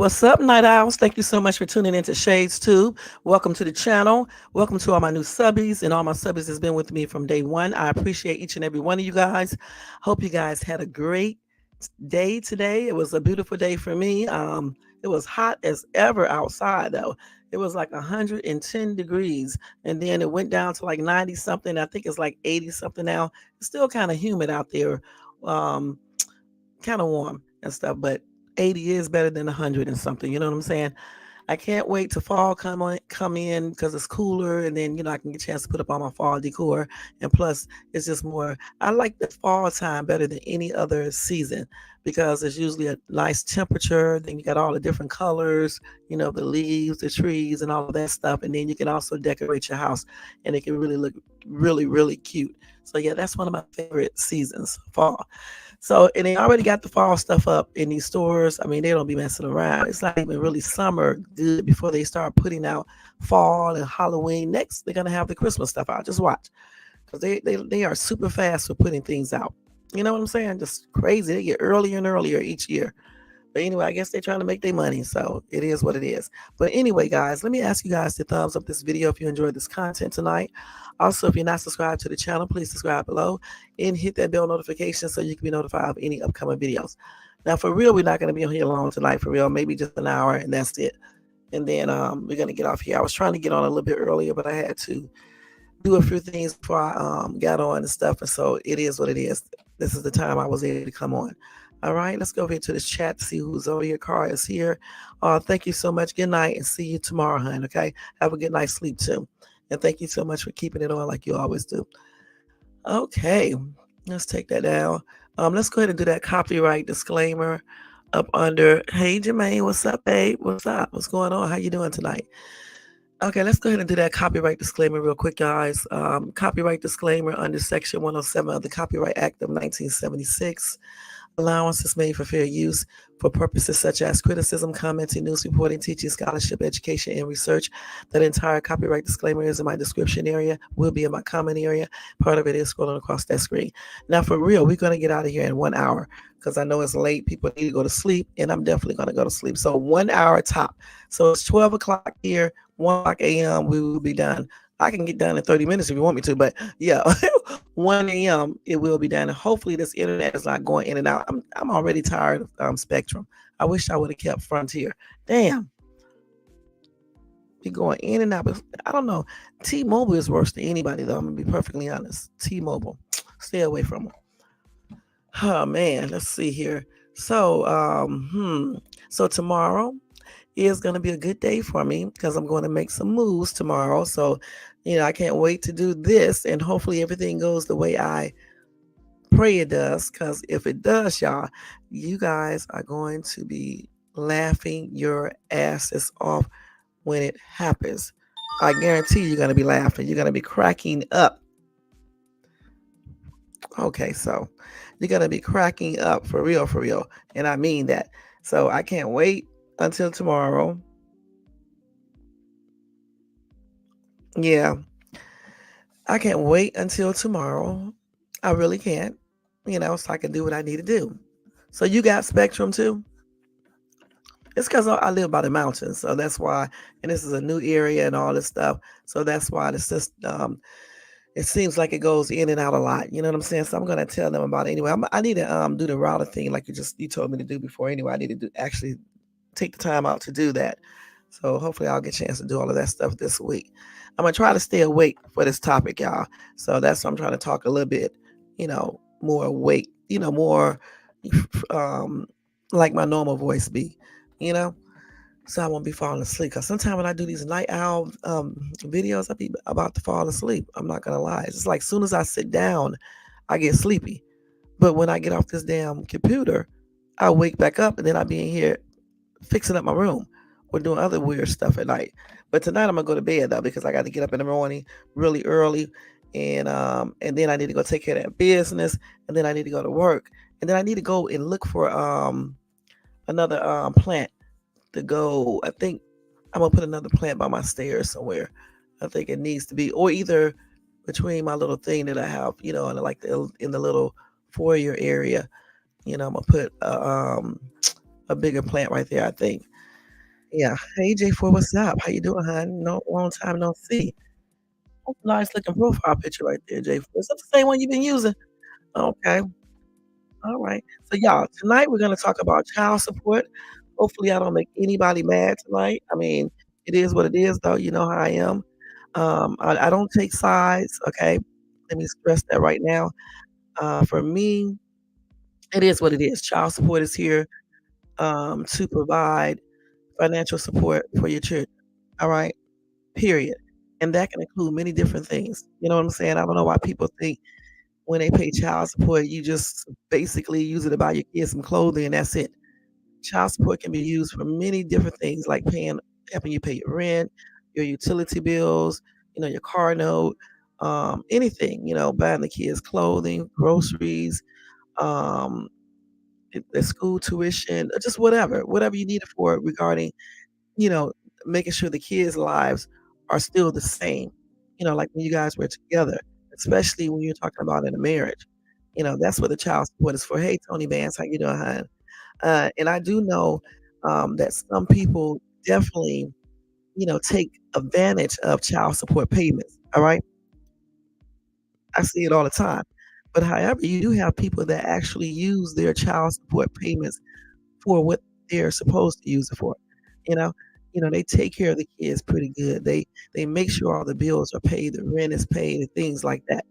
What's up, Night Owls? Thank you so much for tuning into Shades Tube. Welcome to the channel. Welcome to all my new subbies and all my subbies that's been with me from day one. I appreciate each and every one of you guys. Hope you guys had a great day today. It was a beautiful day for me. It was hot as ever outside though. It was like 110 degrees, and then it went down to like 90 something. I think it's like 80 something now. It's still kind of humid out there. Um, Kind of warm and stuff, but 80 is better than 100 and something. You know what I'm saying? I can't wait to fall come in because it's cooler, and then I can get a chance to put up all my fall decor. And plus, it's just more. I like the fall time better than any other season because it's usually a nice temperature. Then you got all the different colors, the leaves, the trees, and all of that stuff. And then you can also decorate your house, and it can really look really really cute. So yeah, that's one of my favorite seasons, fall. So, and they already got the fall stuff up in these stores. I mean, they don't be messing around. It's not even really summer good before they start putting out fall and Halloween. Next, they're gonna have the Christmas stuff out. Just watch, because they are super fast for putting things out. You know what I'm saying? Just crazy. They get earlier and earlier each year. But anyway, I guess they're trying to make their money, so it is what it is. But anyway, guys, let me ask you guys to thumbs up this video if you enjoyed this content tonight. Also, if you're not subscribed to the channel, please subscribe below and hit that bell notification so you can be notified of any upcoming videos. Now, for real, we're not going to be on here long tonight, for real. Maybe just an hour, and that's it. And then we're going to get off here. I was trying to get on a little bit earlier, but I had to do a few things before I got on and stuff. And so it is what it is. This is the time I was able to come on. All right, let's go over here to this chat to see who's over here. Cara is here. Thank you so much. Good night, and see you tomorrow, hon. Okay, have a good night's sleep too. And thank you so much for keeping it on like you always do. Okay, let's take that down. Let's go ahead and do that copyright disclaimer up under. Hey, Jermaine, what's up, babe? What's up? What's going on? How you doing tonight? Okay, let's go ahead and do that copyright disclaimer real quick, guys. Copyright disclaimer under Section 107 of the Copyright Act of 1976. Allowance is made for fair use for purposes such as criticism, commenting, news reporting, teaching, scholarship, education, and research. That entire copyright disclaimer is in my description area, will be in my comment area. Part of it is scrolling across that screen. Now, for real, we're going to get out of here in 1 hour because I know it's late. People need to go to sleep, and I'm definitely going to go to sleep. So 1 hour top. So it's 12 o'clock here, 1 o'clock a.m. We will be done. I can get done in 30 minutes if you want me to, but yeah, 1 a.m. it will be done. And hopefully this internet is not going in and out. I'm already tired of Spectrum. I wish I would have kept Frontier. Damn. Be going in and out. But I don't know. T-Mobile is worse than anybody, though. I'm going to be perfectly honest. T-Mobile. Stay away from them. Oh, man. Let's see here. So tomorrow is going to be a good day for me because I'm going to make some moves tomorrow. So, I can't wait to do this, and hopefully everything goes the way I pray it does, because if it does, y'all, you guys are going to be laughing your asses off when it happens. I guarantee you're going to be laughing. You're going to be cracking up. Okay, so you're going to be cracking up for real. And I mean that. So I can't wait until tomorrow. Yeah, I can't wait until tomorrow. I really can't, so I can do what I need to do. So you got Spectrum too? It's because I live by the mountains, so that's why. And this is a new area and all this stuff, so that's why the system. It seems like it goes in and out a lot. You know what I'm saying? So I'm gonna tell them about it anyway. I need to do the router thing like you told me to do before. Anyway, I need to actually take the time out to do that. So hopefully I'll get a chance to do all of that stuff this week. I'm going to try to stay awake for this topic, y'all. So that's why I'm trying to talk a little bit, more awake, more like my normal voice be, so I won't be falling asleep. Because sometimes when I do these night owl videos, I be about to fall asleep. I'm not going to lie. It's just like as soon as I sit down, I get sleepy. But when I get off this damn computer, I wake back up, and then I be in here fixing up my room or doing other weird stuff at night. But tonight I'm gonna go to bed though because I got to get up in the morning really early, and then I need to go take care of that business, and then I need to go to work, and then I need to go and look for another plant to go. I think I'm gonna put another plant by my stairs somewhere. I think it needs to be, or either between my little thing that I have, in the little foyer area. I'm gonna put a bigger plant right there, I think. Yeah. Hey J4, what's up? How you doing, hon? No, long time no see. That's a nice looking profile picture right there, J4. Is that the same one you've been using? Okay. All right. So y'all, tonight we're gonna talk about child support. Hopefully I don't make anybody mad tonight. I mean, it is what it is though. You know how I am. I don't take sides, okay? Let me stress that right now. For me, it is what it is. Child support is here to provide financial support for your children. All right, period. And that can include many different things. You know what I'm saying? I don't know why people think when they pay child support, you just basically use it to buy your kids some clothing and that's it. Child support can be used for many different things like helping you pay your rent, your utility bills, your car note, anything, buying the kids clothing, groceries, um, the school tuition, or just whatever you need it for regarding, you know, making sure the kids' lives are still the same. Like when you guys were together, especially when you're talking about in a marriage. That's what the child support is for. Hey, Tony Vance, how you doing, hon? And I do know that some people definitely, take advantage of child support payments. All right, I see it all the time. But however, you do have people that actually use their child support payments for what they're supposed to use it for. You know, they take care of the kids pretty good. They make sure all the bills are paid, the rent is paid, and things like that.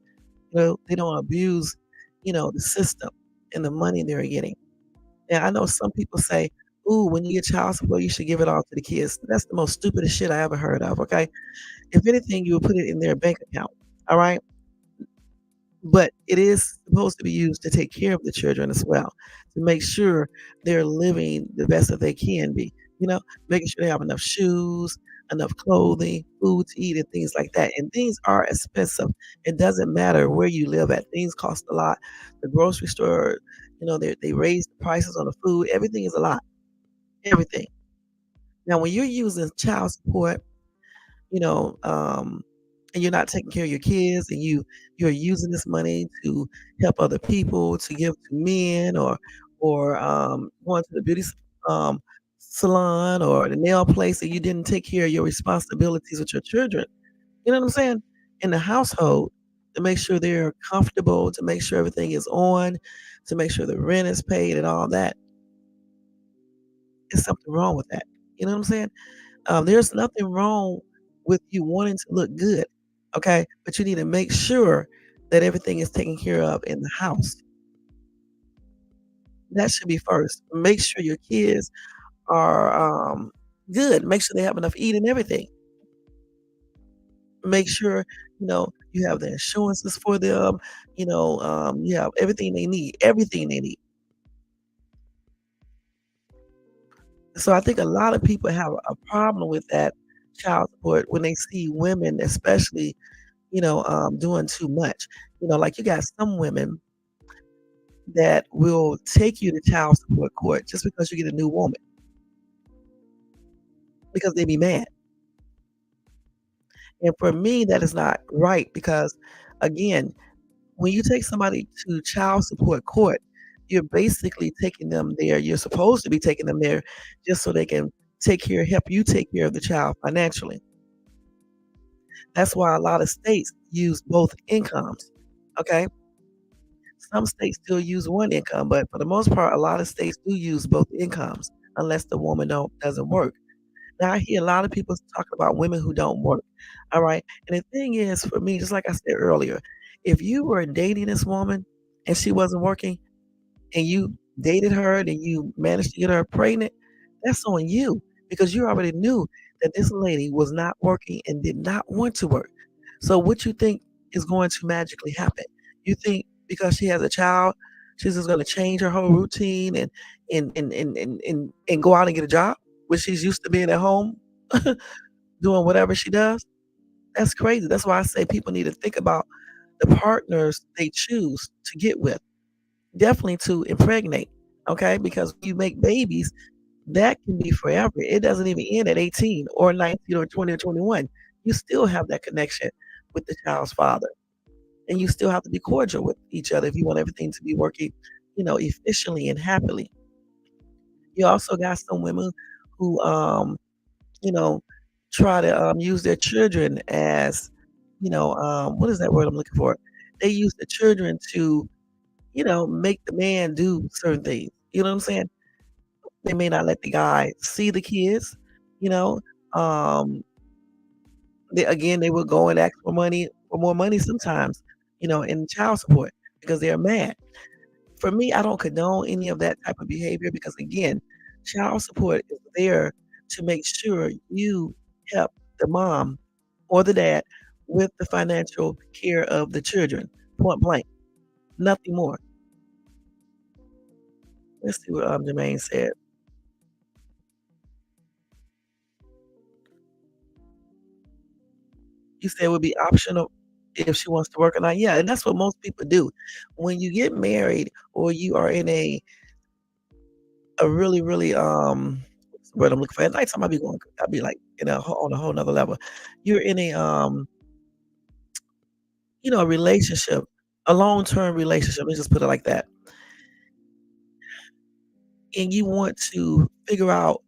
They don't abuse, the system and the money they're getting. And I know some people say, "Ooh, when you get child support, you should give it all to the kids." That's the most stupidest shit I ever heard of. Okay, if anything, you would put it in their bank account. All right, but it is supposed to be used to take care of the children as well, to make sure they're living the best that they can be, making sure they have enough shoes, enough clothing, food to eat, and things like that. And things are expensive. It doesn't matter where you live at, things cost a lot. The grocery store, they raise the prices on the food, everything is a lot, everything. Now, when you're using child support, you know, um, and you're not taking care of your kids and you're using this money to help other people, to give to men or going to the um, salon or the nail place and you didn't take care of your responsibilities with your children. You know what I'm saying? In the household to make sure they're comfortable, to make sure everything is on, to make sure the rent is paid and all that. There's something wrong with that. You know what I'm saying? There's nothing wrong with you wanting to look good, okay? But you need to make sure that everything is taken care of in the house. That should be first. Make sure your kids are good. Make sure they have enough to eat and everything. Make sure you have the insurances for them. You have everything they need. Everything they need. So I think a lot of people have a problem with that child support when they see women, especially doing too much. Like you got some women that will take you to child support court just because you get a new woman because they be mad. And for me, that is not right because, again, when you take somebody to child support court, you're basically taking them there. You're supposed to be taking them there just so they can help you take care of the child financially. That's why a lot of states use both incomes. Okay. Some states still use one income, but for the most part, a lot of states do use both incomes unless the woman doesn't work. Now I hear a lot of people talking about women who don't work. All right. And the thing is for me, just like I said earlier, if you were dating this woman and she wasn't working and you dated her and you managed to get her pregnant, that's on you because you already knew that this lady was not working and did not want to work. So what you think is going to magically happen? You think because she has a child, she's just going to change her whole routine and go out and get a job when she's used to being at home doing whatever she does? That's crazy. That's why I say people need to think about the partners they choose to get with. Definitely to impregnate, okay? Because when you make babies, that can be forever. It doesn't even end at 18 or 19 or 20 or 21. You still have that connection with the child's father. And you still have to be cordial with each other if you want everything to be working, efficiently and happily. You also got some women who you know, try to use their children as, what is that word I'm looking for? They use the children to, make the man do certain things. You know what I'm saying? They may not let the guy see the kids, you know. Um, they will go and ask for more money sometimes, in child support because they're mad. For me, I don't condone any of that type of behavior because again, child support is there to make sure you help the mom or the dad with the financial care of the children. Point blank. Nothing more. Let's see what Jermaine said. You said it would be optional if she wants to work or not. Yeah, and that's what most people do. When you get married or you are in a really, really what's the word I'm looking for? At nighttime I'll be like on a whole nother level. You're in a relationship, a long-term relationship, let's just put it like that. And you want to figure out,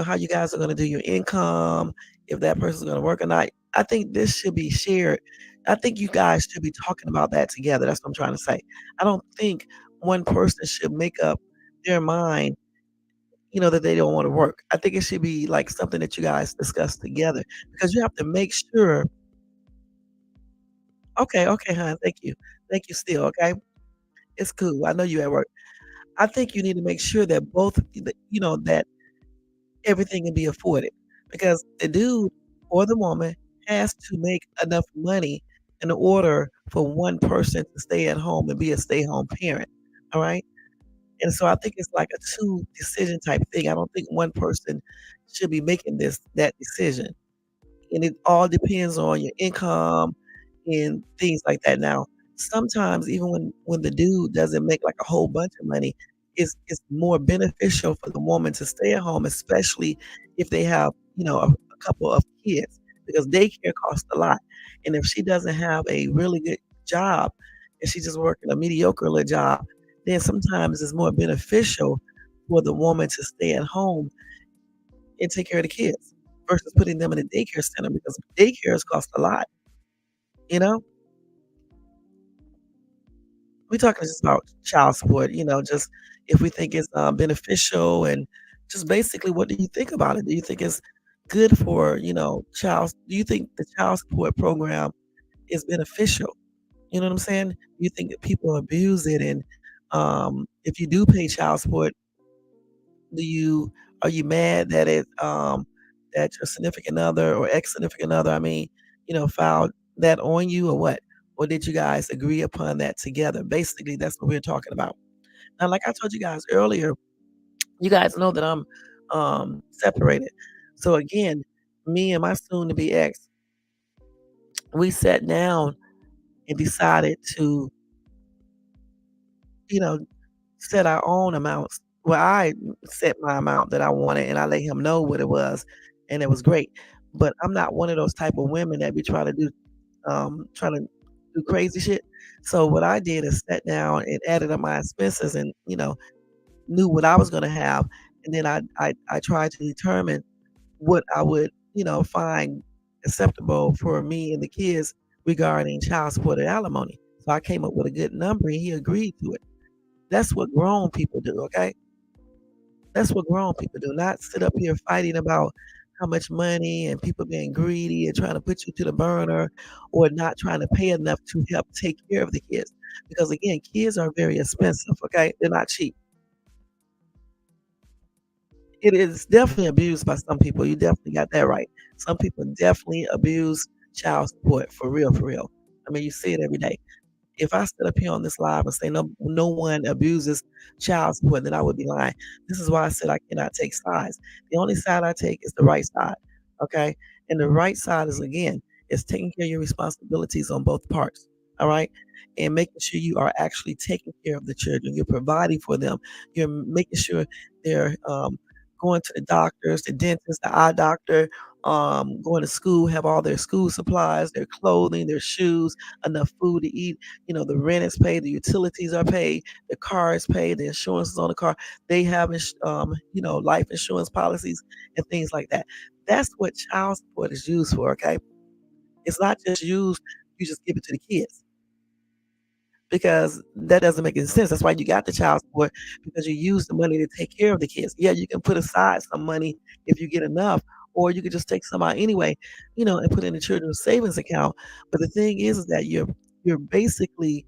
how you guys are gonna do your income, if that person's gonna work or not. I think this should be shared. I think you guys should be talking about that together. That's what I'm trying to say. I don't think one person should make up their mind, that they don't wanna work. I think it should be like something that you guys discuss together because you have to make sure. Okay, okay, hon, thank you. Thank you still, okay? It's cool. I know you at work. I think you need to make sure that that everything can be afforded because the dude or the woman has to make enough money in order for one person to stay at home and be a stay-home parent, all right? And so I think it's like a two decision type thing. I don't think one person should be making that decision. And it all depends on your income and things like that. Now, sometimes even when the dude doesn't make like a whole bunch of money, it's more beneficial for the woman to stay at home, especially if they have a couple of kids, because daycare costs a lot. And if she doesn't have a really good job and she's just working a mediocre little job, then sometimes it's more beneficial for the woman to stay at home and take care of the kids versus putting them in a daycare center because daycares cost a lot, you know? We're talking just about child support, just if we think it's, beneficial and just basically what do you think about it? Do you think it's good for, do you think the child support program is beneficial? You know what I'm saying? Do you think that people abuse it? And, if you do pay child support, Do you are you mad that that your significant other or ex-significant other, I mean, filed that on you or what? Or did you guys agree upon that together? Basically, that's what we're talking about. Now, like I told you guys earlier, you guys know that I'm separated. So again, me and my soon to be ex, we sat down and decided to, you know, set our own amounts. Well, I set my amount that I wanted, and I let him know what it was, and it was great. But I'm not one of those type of women that be trying to do crazy shit. So what I did is sat down and added up my expenses, and knew what I was gonna have, and then I tried to determine what I would find acceptable for me and the kids regarding child support and alimony. So I came up with a good number, and he agreed to it. That's what grown people do, okay? That's what grown people do, not sit up here fighting about how much money and people being greedy and trying to put you to the burner or not trying to pay enough to help take care of the kids. Because again, kids are very expensive, okay? They're not cheap. It is definitely abused by some people. You definitely got that right. Some people definitely abuse child support for real, for real. I mean, you see it every day. If I stood up here on this live and say no one abuses child support, then I would be lying. This is why I said I cannot take sides. The only side I take is the right side. Okay. And the right side is taking care of your responsibilities on both parts. All right. And making sure you are actually taking care of the children. You're providing for them. You're making sure they're going to the doctors, the dentist, the eye doctor, going to school, have all their school supplies, their clothing, their shoes, enough food to eat. The rent is paid, the utilities are paid, the car is paid, the insurance is on the car. They have, life insurance policies and things like that. That's what child support is used for. Okay, it's not just used. You just give it to the kids because that doesn't make any sense. That's why you got the child support because you use the money to take care of the kids. Yeah, you can put aside some money if you get enough, or you could just take some out anyway, and put in the children's savings account. But the thing is that you're basically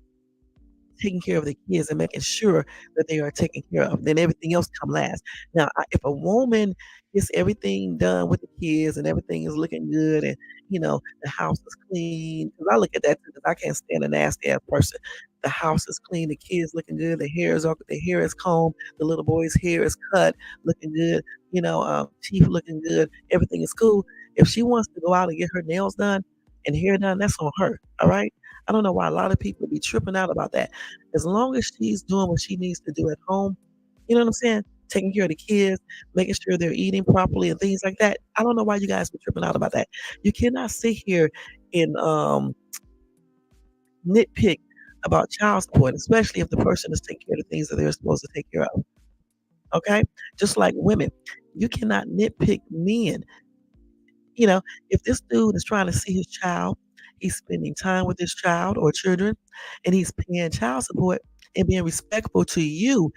taking care of the kids and making sure that they are taken care of. Then everything else come last. Now, if a woman gets everything done with the kids and everything is looking good and the house is clean, because I look at that too, 'cause I can't stand a nasty ass person. The house is clean, the kids looking good, their hair is combed, the little boy's hair is cut, looking good, teeth looking good, everything is cool. If she wants to go out and get her nails done and hair done, that's on her. All right. I don't know why a lot of people be tripping out about that. As long as she's doing what she needs to do at home, you know what I'm saying? Taking care of the kids, making sure they're eating properly and things like that. I don't know why you guys be tripping out about that. You cannot sit here and nitpick about child support, especially if the person is taking care of the things that they're supposed to take care of. Okay? Just like women. You cannot nitpick men. You know, if this dude is trying to see his child, he's spending time with his child or children, and he's paying child support and being respectful to you.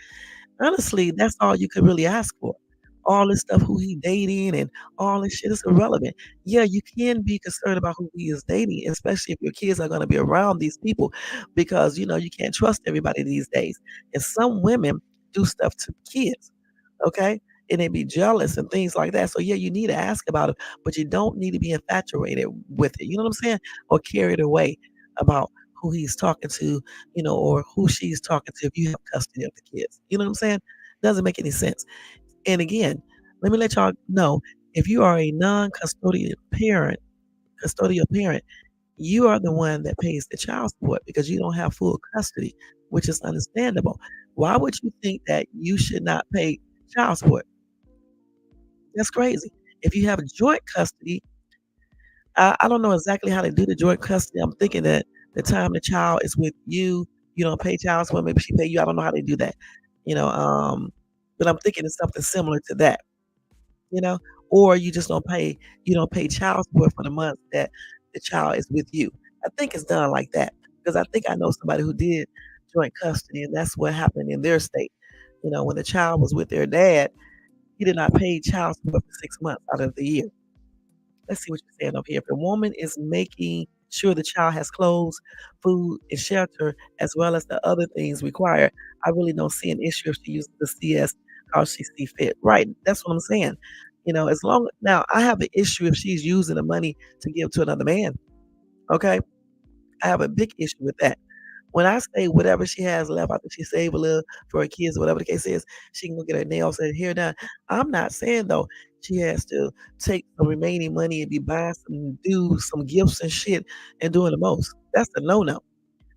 Honestly, that's all you could really ask for. All this stuff, who he dating and all this shit is irrelevant. Yeah, you can be concerned about who he is dating, especially if your kids are gonna be around these people because, you can't trust everybody these days. And some women do stuff to kids, okay? And they be jealous and things like that. So yeah, you need to ask about it, but you don't need to be infatuated with it. You know what I'm saying? Or carried away about who he's talking to, or who she's talking to if you have custody of the kids. You know what I'm saying? Doesn't make any sense. And again, let me let y'all know if you are a custodial parent, you are the one that pays the child support because you don't have full custody, which is understandable. Why would you think that you should not pay child support? That's crazy. If you have joint custody, I don't know exactly how to do the joint custody. I'm thinking that the time the child is with you, you don't pay child support. Maybe she pay you. I don't know how they do that, you know. But I'm thinking it's something similar to that, you know. Or you just don't pay. You don't pay child support for the month that the child is with you. I think it's done like that because I think I know somebody who did joint custody, and that's what happened in their state. When the child was with their dad, he did not pay child support for 6 months out of the year. Let's see what you're saying over here. If a woman is making sure the child has clothes, food, and shelter, as well as the other things required, I really don't see an issue if she uses the CS how she see fit. Right. That's what I'm saying. As long now I have an issue if she's using the money to give to another man. Okay. I have a big issue with that. When I say whatever she has left after she save a little for her kids or whatever the case is, she can go get her nails and hair done. I'm not saying though she has to take the remaining money and be buying some gifts and shit and doing the most. That's a no-no.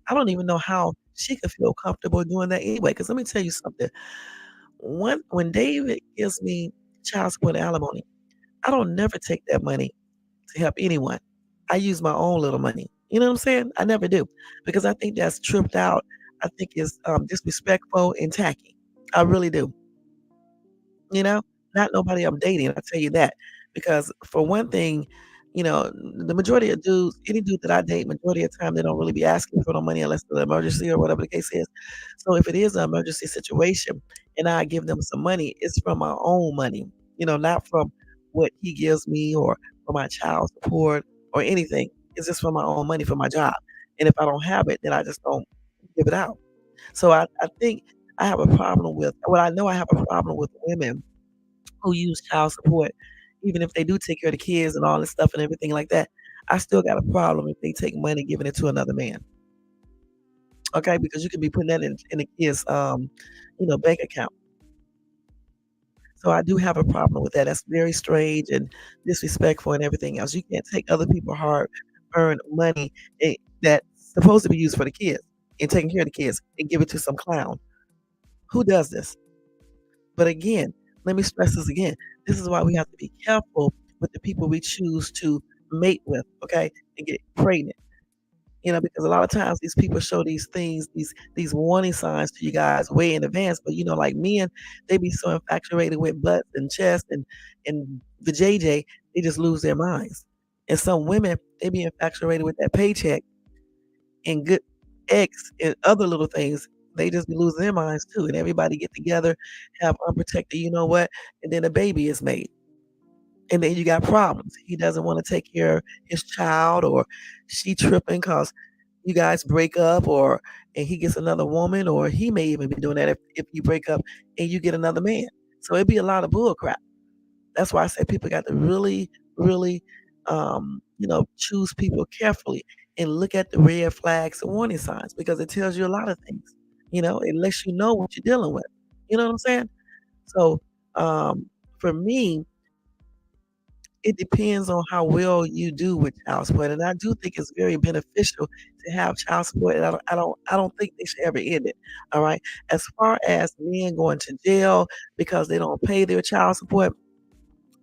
I don't even know how she could feel comfortable doing that anyway. Because let me tell you something. When David gives me child support and alimony, I don't never take that money to help anyone. I use my own little money. You know what I'm saying? I never do because I think that's tripped out. I think it's disrespectful and tacky. I really do. You know, not nobody I'm dating. I tell you that because for one thing, the majority of dudes, any dude that I date, majority of the time they don't really be asking for no money unless it's an emergency or whatever the case is. So if it is an emergency situation and I give them some money, it's from my own money. Not from what he gives me or for my child support or anything. It's just for my own money for my job. And if I don't have it, then I just don't give it out. So I think I have a problem with well, I know I have a problem with women who use child support, even if they do take care of the kids and all this stuff and everything like that. I still got a problem if they take money giving it to another man. Okay, because you could be putting that in the kid's bank account. So I do have a problem with that. That's very strange and disrespectful and everything else. You can't take other people's hard earned money that's supposed to be used for the kids and taking care of the kids and give it to some clown. Who does this? But again, Let me stress this again. This is why we have to be careful with the people we choose to mate with, okay, and get pregnant. Because a lot of times these people show these things, these warning signs to you guys way in advance. But like men, they be so infatuated with butts and chest and the JJ, they just lose their minds. And some women, they be infatuated with that paycheck and good eggs and other little things. They just be losing their minds too. And everybody get together, have unprotected, and then a baby is made. And then you got problems. He doesn't want to take care of his child, or she tripping because you guys break up, or and he gets another woman, or he may even be doing that if you break up and you get another man. So it'd be a lot of bull crap. That's why I say people got to really, really, choose people carefully and look at the red flags and warning signs because it tells you a lot of things. It lets you know what you're dealing with. You know what I'm saying? So for me, it depends on how well you do with child support, and I do think it's very beneficial to have child support, and I don't think they should ever end it. All right. As far as men going to jail because they don't pay their child support,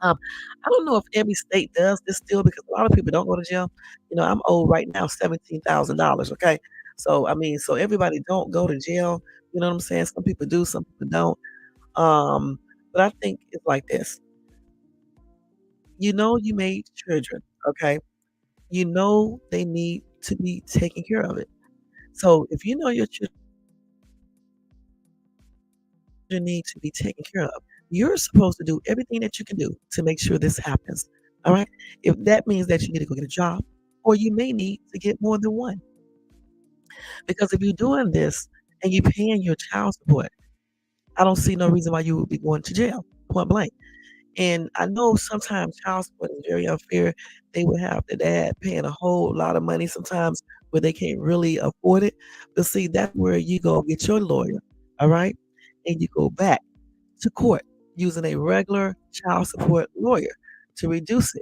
um, I don't know if every state does this still because a lot of people don't go to jail. I'm owed right now $17,000. Okay, so I mean, so everybody don't go to jail. You know what I'm saying? Some people do, some people don't. But I think it's like this. You made children, okay? You know they need to be taken care of it. So if you know your children need to be taken care of, you're supposed to do everything that you can do to make sure this happens. All right. If that means that you need to go get a job, or you may need to get more than one. Because if you're doing this and you're paying your child support, I don't see no reason why you would be going to jail, point blank. And I know sometimes child support is very unfair. They would have the dad paying a whole lot of money sometimes where they can't really afford it. But see, that's where you go get your lawyer, all right? And you go back to court using a regular child support lawyer to reduce it.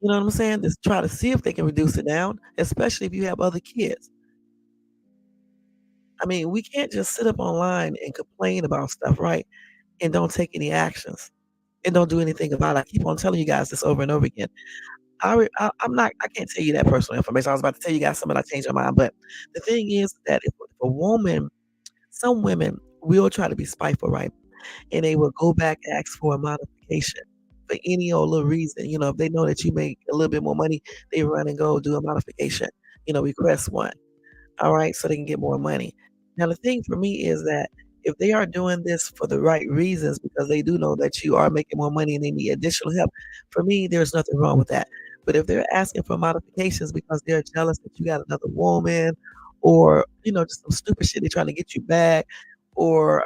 You know what I'm saying? Just try to see if they can reduce it down, especially if you have other kids. I mean, we can't just sit up online and complain about stuff, right? And don't take any actions and don't do anything about it. I keep on telling you guys this over and over again. I'm not. I can't tell you that personal information. I was about to tell you guys something. I changed my mind. But the thing is that if a woman, some women will try to be spiteful, right? And they will go back and ask for a modification for any old little reason. If they know that you make a little bit more money, they run and go do a modification. Request one. All right, so they can get more money. Now, the thing for me is that if they are doing this for the right reasons, because they do know that you are making more money and they need additional help, for me, there's nothing wrong with that. But if they're asking for modifications because they're jealous that you got another woman, or just some stupid shit, they're trying to get you back, or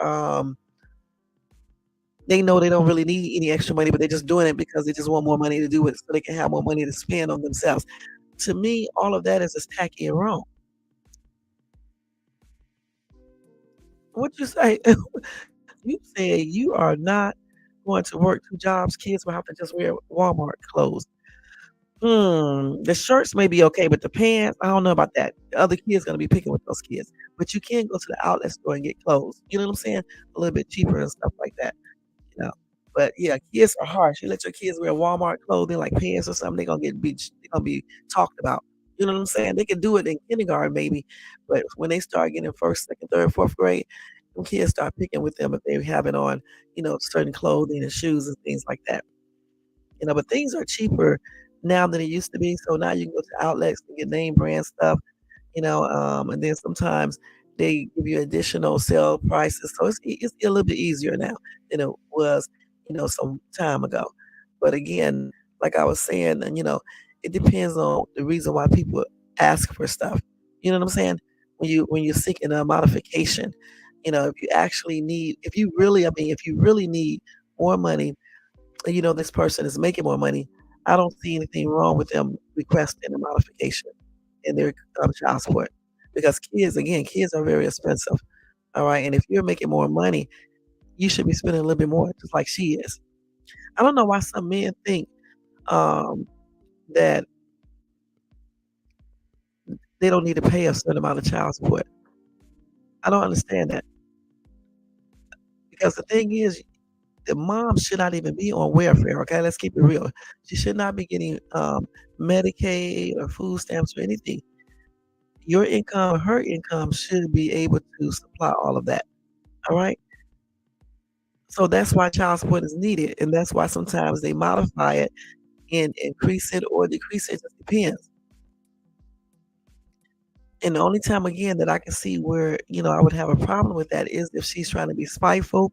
they know they don't really need any extra money, but they're just doing it because they just want more money to do it so they can have more money to spend on themselves. To me, all of that is just tacky and wrong. What you say? You said you are not going to work 2 jobs, kids will have to just wear Walmart clothes. The shirts may be okay, but the pants, I don't know about that. The other kids gonna be picking with those kids. But you can go to the outlet store and get clothes. You know what I'm saying? A little bit cheaper and stuff like that, you know. But yeah, kids are harsh. You let your kids wear Walmart clothing like pants or something, they're gonna be talked about. You know what I'm saying? They can do it in kindergarten maybe, but when they start getting first, second, third, fourth grade, them kids start picking with them if they have it on, certain clothing and shoes and things like that. But things are cheaper now than it used to be. So now you can go to outlets and get name brand stuff, and then sometimes they give you additional sale prices. So it's a little bit easier now than it was, some time ago. But again, like I was saying, and it depends on the reason why people ask for stuff. You know what I'm saying? When you're seeking a modification, if you really need more money, this person is making more money, I don't see anything wrong with them requesting a modification in their child support because kids are very expensive. All right, and if you're making more money, you should be spending a little bit more, just like she is. I don't know why some men think um, that they don't need to pay a certain amount of child support. I don't understand that because the thing is, the mom should not even be on welfare, okay? Let's keep it real. She should not be getting, Medicaid or food stamps or anything. Your income, her income should be able to supply all of that, all right? So that's why child support is needed, and that's why sometimes they modify it and increase it or decrease it, just depends. And the only time again that I can see where, I would have a problem with that is if she's trying to be spiteful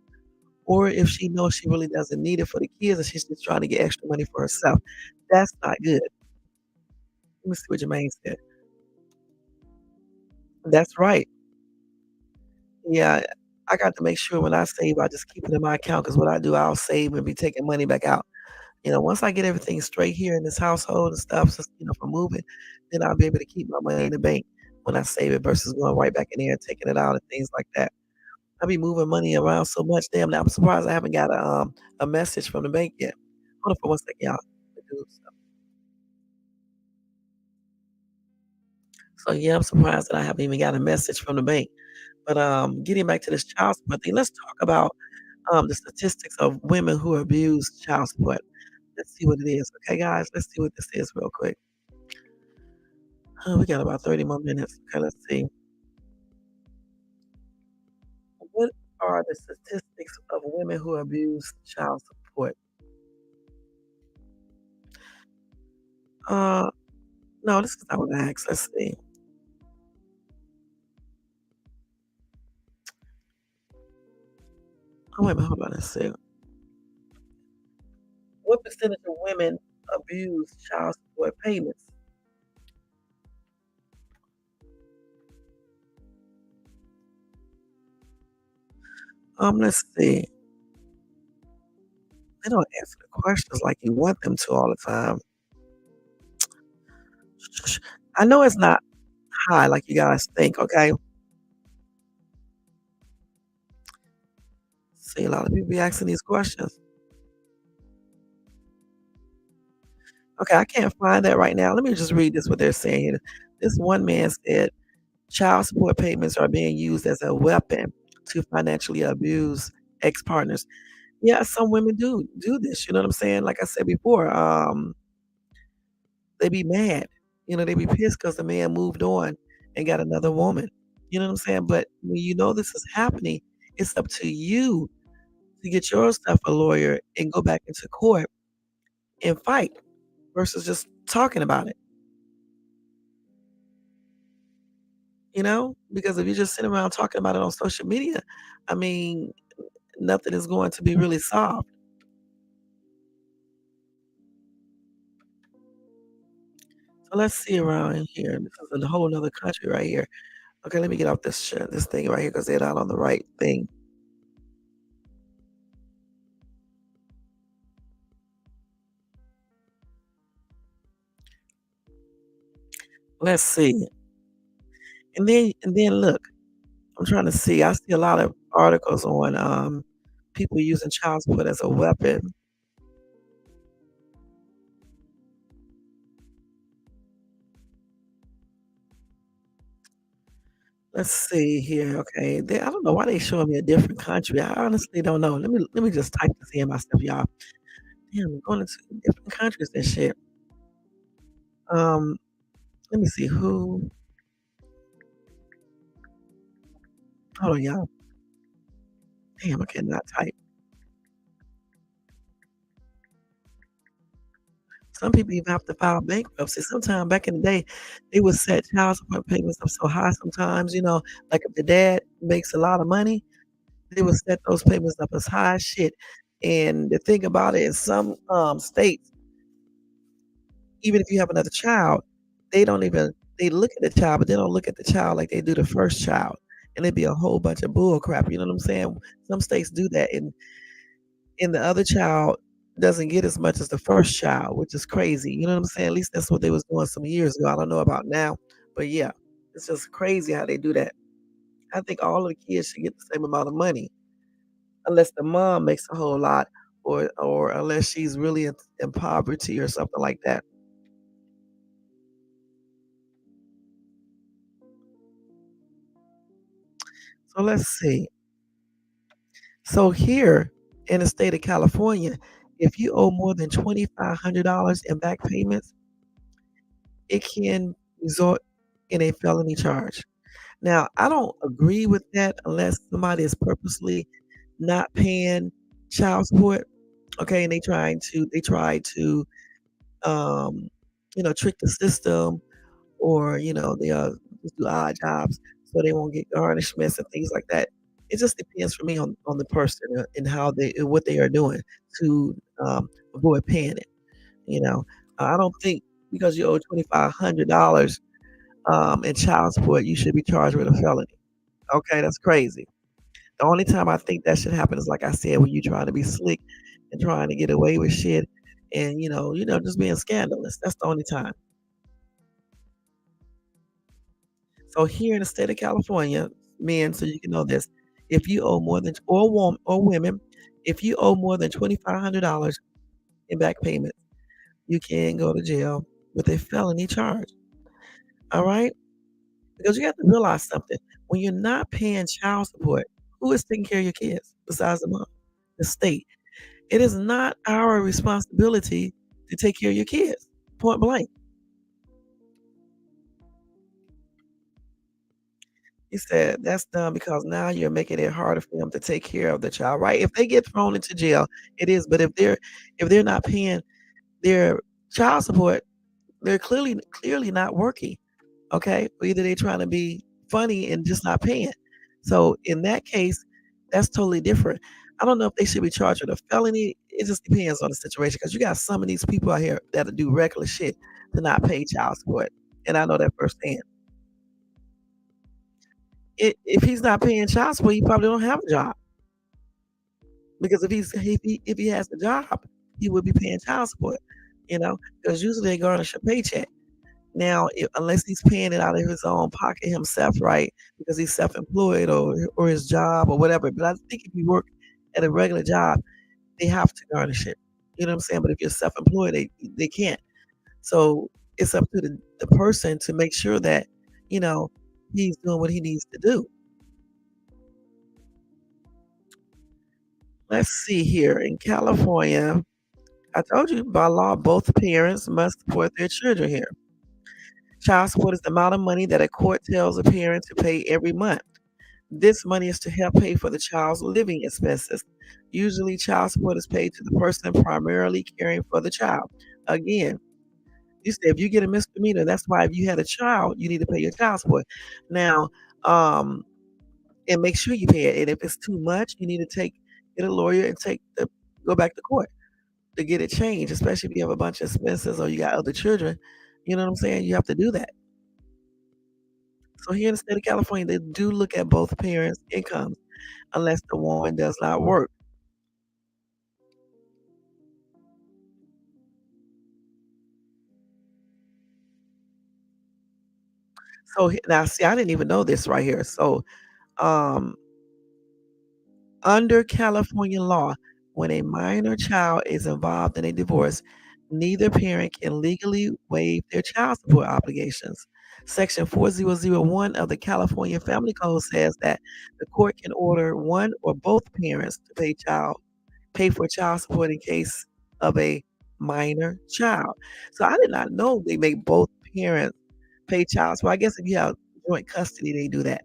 or if she knows she really doesn't need it for the kids and she's just trying to get extra money for herself. That's not good. Let me see what Jermaine said. That's right. Yeah, I got to make sure when I save, I just keep it in my account because what I do, I'll save and be taking money back out. Once I get everything straight here in this household and stuff, so, for moving, then I'll be able to keep my money in the bank when I save it versus going right back in there and taking it out and things like that. I be moving money around so much, damn, now I'm surprised I haven't got a message from the bank yet. Hold on for one second, y'all. So, yeah, I'm surprised that I haven't even got a message from the bank. But, getting back to this child support thing, let's talk about, the statistics of women who abuse child support. Let's see what it is, okay, guys? Let's see what this is real quick. We got about 30 more minutes. Okay, let's see. What are the statistics of women who abuse child support? Uh, no, this is not what I asked. Let's see. Oh, wait a minute, hold on. Let's see. What percentage of women abuse child support payments? Let's see. They don't answer the questions like you want them to all the time. I know it's not high like you guys think, okay? See, a lot of people be asking these questions. Okay, I can't find that right now. Let me just read this what they're saying here. This one man said child support payments are being used as a weapon to financially abuse ex-partners. Yeah, some women do this, you know what I'm saying? Like I said before, they be mad. They be pissed because the man moved on and got another woman. You know what I'm saying? But when you know this is happening, it's up to you to get yourself a lawyer and go back into court and fight versus just talking about it, Because if you just sit around talking about it on social media, I mean, nothing is going to be really solved. So let's see around in here. This is a whole nother country right here. Okay, let me get off this thing right here because they're not on the right thing. Let's see. And then look, I'm trying to see. I see a lot of articles on people using child support as a weapon. Let's see here. Okay, I don't know why they showing me a different country. I honestly don't know. Let me just type this in myself, y'all. Damn, I'm going into different countries and shit. Um, Let me see who. Hold on, y'all. Damn, I cannot type. Some people even have to file bankruptcy. Sometime back in the day, they would set child support payments up so high sometimes, like if the dad makes a lot of money, they would set those payments up as high as shit. And the thing about it is some states, even if you have another child, they don't even they look at the child, but they don't look at the child like they do the first child. And it'd be a whole bunch of bull crap. You know what I'm saying? Some states do that. And the other child doesn't get as much as the first child, which is crazy. You know what I'm saying? At least that's what they was doing some years ago. I don't know about now, but yeah, it's just crazy how they do that. I think all of the kids should get the same amount of money, unless the mom makes a whole lot, or unless she's really in poverty or something like that. So let's see. So here in the state of California, if you owe more than $2,500 in back payments, it can result in a felony charge. Now, I don't agree with that unless somebody is purposely not paying child support, okay, and they try to um, trick the system, or they just do odd jobs so they won't get garnishments and things like that. It just depends for me on the person and how they and what they are doing to avoid paying it. You know, I don't think because you owe $2,500 in child support, you should be charged with a felony. Okay, that's crazy. The only time I think that should happen is, like I said, when you trying to be slick and trying to get away with shit, and just being scandalous. That's the only time. So here in the state of California, men, so you can know this, if you owe more than or women, if you owe more than $2,500 in back payments, you can go to jail with a felony charge. All right, because you have to realize something: when you're not paying child support, who is taking care of your kids besides the mom? The state. It is not our responsibility to take care of your kids. Point blank. He said that's done because now you're making it harder for them to take care of the child, right? If they get thrown into jail, it is. But if they're not paying their child support, they're clearly not working. Okay, or either they're trying to be funny and just not paying. So in that case, that's totally different. I don't know if they should be charged with a felony. It just depends on the situation because you got some of these people out here that do reckless shit to not pay child support, and I know that firsthand. If he's not paying child support, he probably don't have a job, because if he has a job, he would be paying child support. Because usually they garnish a paycheck. Now, unless he's paying it out of his own pocket himself, right? Because he's self-employed, or his job or whatever. But I think if you work at a regular job, they have to garnish it. You know what I'm saying? But if you're self-employed, they can't. So it's up to the person to make sure that you know he's doing what he needs to do. Let's see here in California. I told you by law, both parents must support their children here. Child support is the amount of money that a court tells a parent to pay every month. This money is to help pay for the child's living expenses. Usually, child support is paid to the person primarily caring for the child. Again, you said if you get a misdemeanor, that's why if you had a child, you need to pay your child support. Now, um, and make sure you pay it. And if it's too much, you need to get a lawyer and go back to court to get it changed, especially if you have a bunch of expenses or you got other children. You know what I'm saying? You have to do that. So here in the state of California, they do look at both parents' incomes unless the woman does not work. Now, see, I didn't even know this right here. So, um, under California law, when a minor child is involved in a divorce, neither parent can legally waive their child support obligations. Section 4001 of the California Family Code says that the court can order one or both parents to pay for child support in case of a minor child. So I did not know they make both parents pay child support. I guess if you have joint custody, they do that.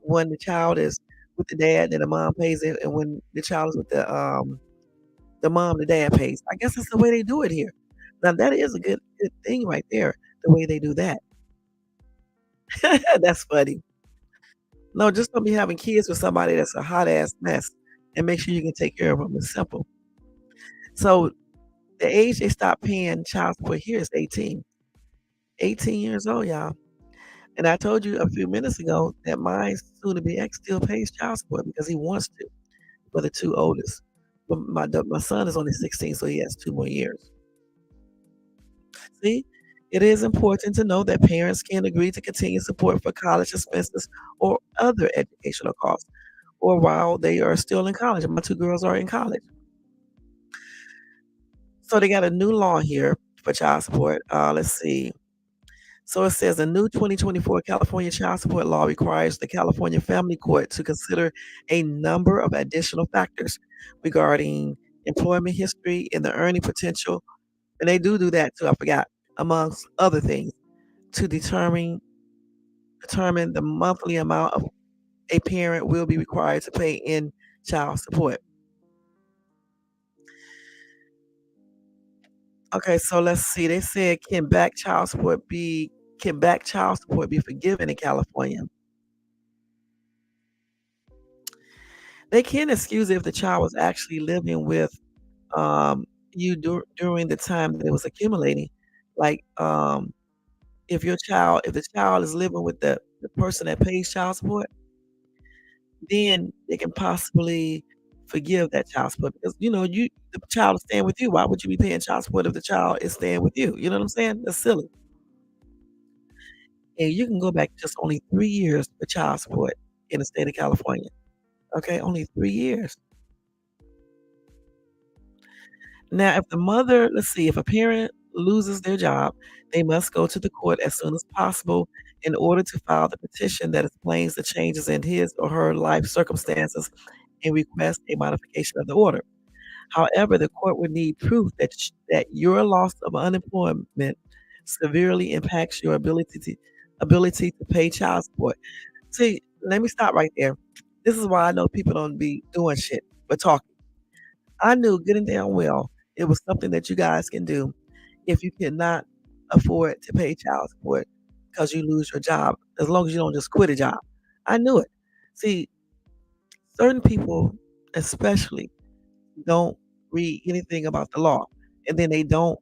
When the child is with the dad, then the mom pays it, and when the child is with the mom, the dad pays. I guess that's the way they do it here. Now that is a good thing right there, the way they do that. That's funny. No, just don't be having kids with somebody that's a hot ass mess, and make sure you can take care of them. It's simple. So the age they stop paying child support here is 18. 18 years old, y'all. And I told you a few minutes ago that my soon-to-be ex still pays child support because he wants to for the two oldest. But my son is only 16, so he has 2 more years. See, it is important to know that parents can agree to continue support for college expenses or other educational costs, or while they are still in college. My two girls are in college. So they got a new law here for child support. Let's see. So it says a new 2024 California child support law requires the California Family Court to consider a number of additional factors. regarding employment history and the earning potential. And they do that too, I forgot, amongst other things, to determine the monthly amount of a parent will be required to pay in child support. Okay, so let's see. They said, can back child support be forgiven in California? They can excuse it if the child was actually living with you during the time that it was accumulating. Like if the child is living with the person that pays child support, then they can possibly forgive that child support because the child is staying with you. Why would you be paying child support if the child is staying with you? You know what I'm saying? That's silly. And you can go back just only 3 years for child support in the state of California. Okay, only 3 years. Now, let's see, if a parent loses their job, they must go to the court as soon as possible in order to file the petition that explains the changes in his or her life circumstances and request a modification of the order. However, the court would need proof that your loss of unemployment severely impacts your ability to pay child support. See, let me stop right there. This is why I know people don't be doing shit but talking. I knew good and damn well it was something that you guys can do if you cannot afford to pay child support because you lose your job, as long as you don't just quit a job. I knew it. See, certain people, especially, don't read anything about the law, and then they don't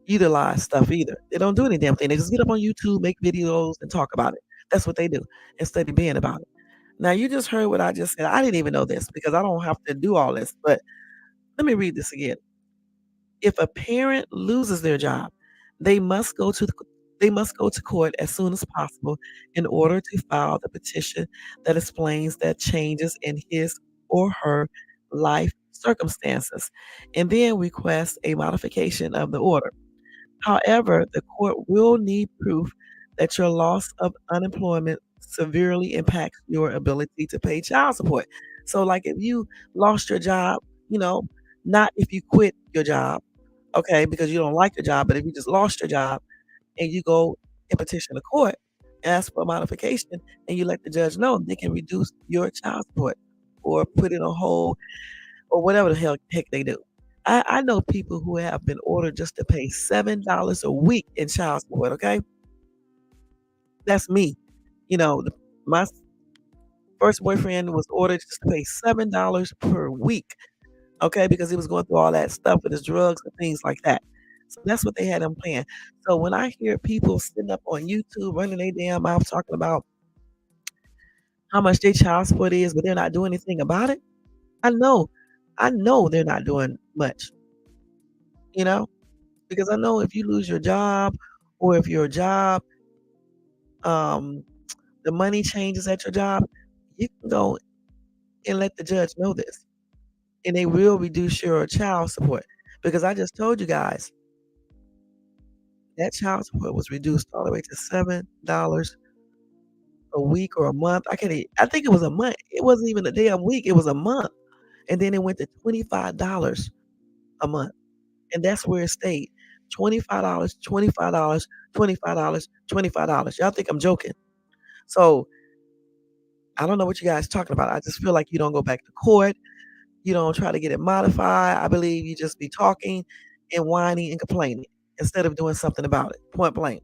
utilize stuff either. They don't do any damn thing. They just get up on YouTube, make videos, and talk about it. That's what they do instead of being about it. Now, you just heard what I just said. I didn't even know this because I don't have to do all this, but let me read this again. If a parent loses their job, they must go to the they must go to court as soon as possible in order to file the petition that explains that changes in his or her life circumstances, and then request a modification of the order. However, the court will need proof that your loss of unemployment severely impacts your ability to pay child support. So, like if you lost your job, you know, not if you quit your job, okay, because you don't like your job, but if you just lost your job and you go and petition the court, ask for a modification, and you let the judge know, they can reduce your child support or put it on hold or whatever the heck they do. I know people who have been ordered just to pay $7 a week in child support, okay? That's me. My first boyfriend was ordered just to pay $7 per week, okay, because he was going through all that stuff with his drugs and things like that. So that's what they had him paying. So when I hear people sitting up on YouTube running their damn mouth talking about how much their child support is, but they're not doing anything about it, I know, I know they're not doing much, you know, because I know if you lose your job or if your job, um, the money changes at your job, you can go and let the judge know this, and they will reduce your child support. Because I just told you guys that child support was reduced all the way to $7 a week or a month. I think it was a month. It wasn't even a damn week. It was a month. And then it went to $25 a month. And that's where it stayed. $25, $25, $25, $25. Y'all think I'm joking. So I don't know what you guys talking about. I just feel like you don't go back to court. You don't try to get it modified. I believe you just be talking and whining and complaining instead of doing something about it. Point blank.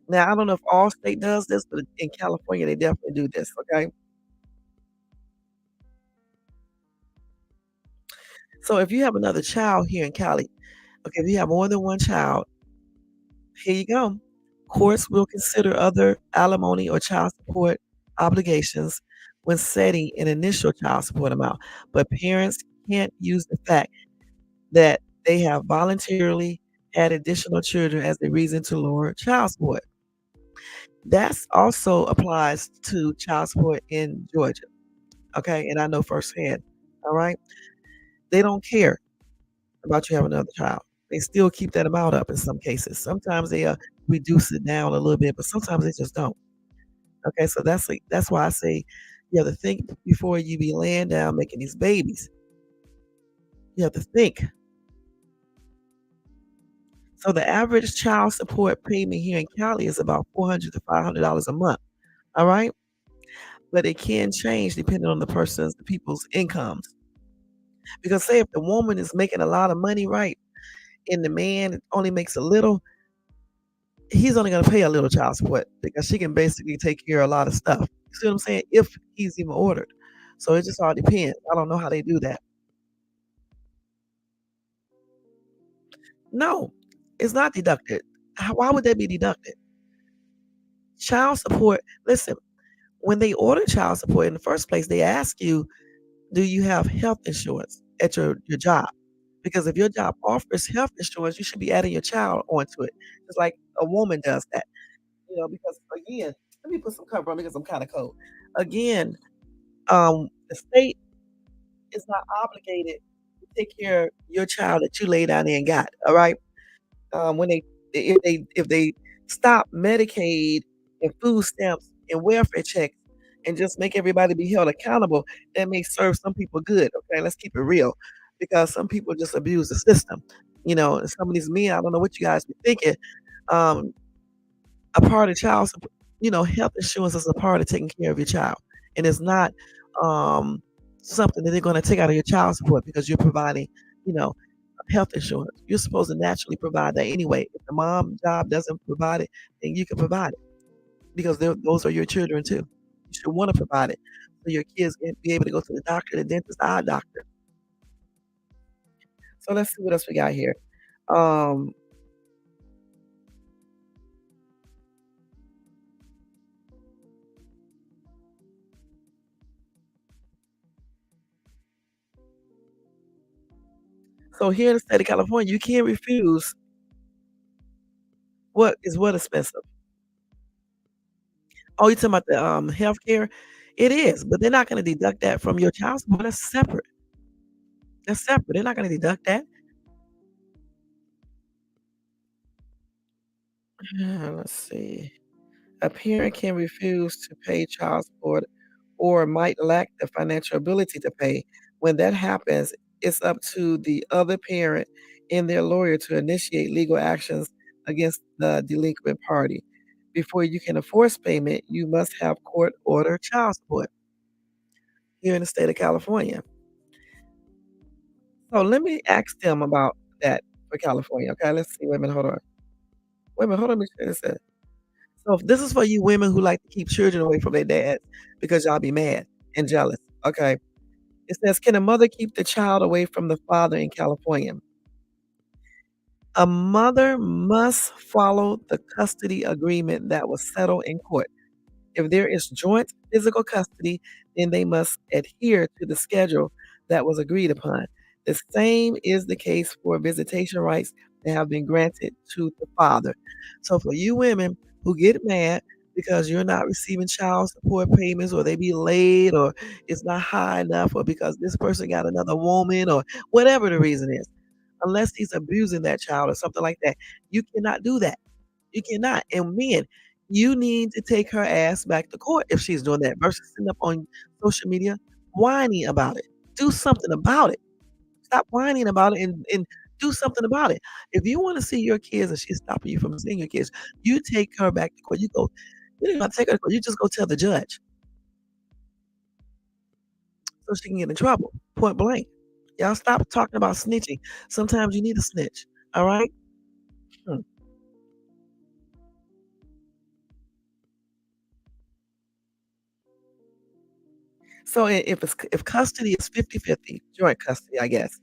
Now, I don't know if all state does this, but in California, they definitely do this, okay? So if you have another child here in Cali, okay, if you have more than one child, here you go. Courts will consider other alimony or child support obligations when setting an initial child support amount, but parents can't use the fact that they have voluntarily had additional children as a reason to lower child support. That's also applies to child support in Georgia, okay? And I know firsthand, all right? They don't care about you having another child. They still keep that amount up in some cases. Sometimes they reduce it down a little bit, but sometimes they just don't. Okay, so that's why I say You have to think before you be laying down making these babies. You have to think. So the average child support payment here in Cali is about $400 to $500 a month. All right, but it can change depending on the people's incomes. Because say if the woman is making a lot of money, right, and the man only makes a little, he's only going to pay a little child support because she can basically take care of a lot of stuff. You see what I'm saying? If he's even ordered. So it just all depends. I don't know how they do that. No, it's not deducted. Why would that be deducted? Child support, listen, when they order child support in the first place, they ask you, do you have health insurance at your job? Because if your job offers health insurance, you should be adding your child onto it. Just like a woman does that. Because again, let me put some cover on because I'm kind of cold. Again, the state is not obligated to take care of your child that you lay down there and got. All right. When if they stop Medicaid and food stamps and welfare checks and just make everybody be held accountable, that may serve some people good. Okay, let's keep it real, because some people just abuse the system. And some of these men, I don't know what you guys be thinking. Um, a part of child support, health insurance is a part of taking care of your child, and it's not um, something that they're going to take out of your child support because you're providing, you know, health insurance. You're supposed to naturally provide that anyway. If the mom job doesn't provide it, then you can provide it because those are your children too. You should want to provide it so your kids can be able to go to the doctor, the dentist, eye doctor. So let's see what else we got here. Um, so here in the state of California, you can't refuse what expensive. Oh, you talking about the healthcare? It is, but they're not going to deduct that from your child support. That's separate. That's separate. They're not going to deduct that. Let's see. A parent can refuse to pay child support or might lack the financial ability to pay. When that happens, it's up to the other parent and their lawyer to initiate legal actions against the delinquent party. Before you can enforce payment, you must have court order child support here in the state of California. So let me ask them about that for California. Okay, let's see. Wait a minute, hold on. Wait a minute, hold on. Let me share this. So this is for you women who like to keep children away from their dads because y'all be mad and jealous. Okay. It says, can a mother keep the child away from the father in California? A mother must follow the custody agreement that was settled in court. If there is joint physical custody, then they must adhere to the schedule that was agreed upon. The same is the case for visitation rights that have been granted to the father. So for you women who get mad because you're not receiving child support payments, or they be late, or it's not high enough, or because this person got another woman, or whatever the reason is, unless he's abusing that child or something like that, you cannot do that. You cannot. And men, you need to take her ass back to court if she's doing that versus sitting up on social media whining about it. Do something about it. Stop whining about it and do something about it. If you want to see your kids and she's stopping you from seeing your kids, you take her back to court. You don't have to take her to court. You just go tell the judge so she can get in trouble. Point blank. Y'all stop talking about snitching. Sometimes you need a snitch. All right? Hmm. So if custody is 50-50, joint custody, I guess.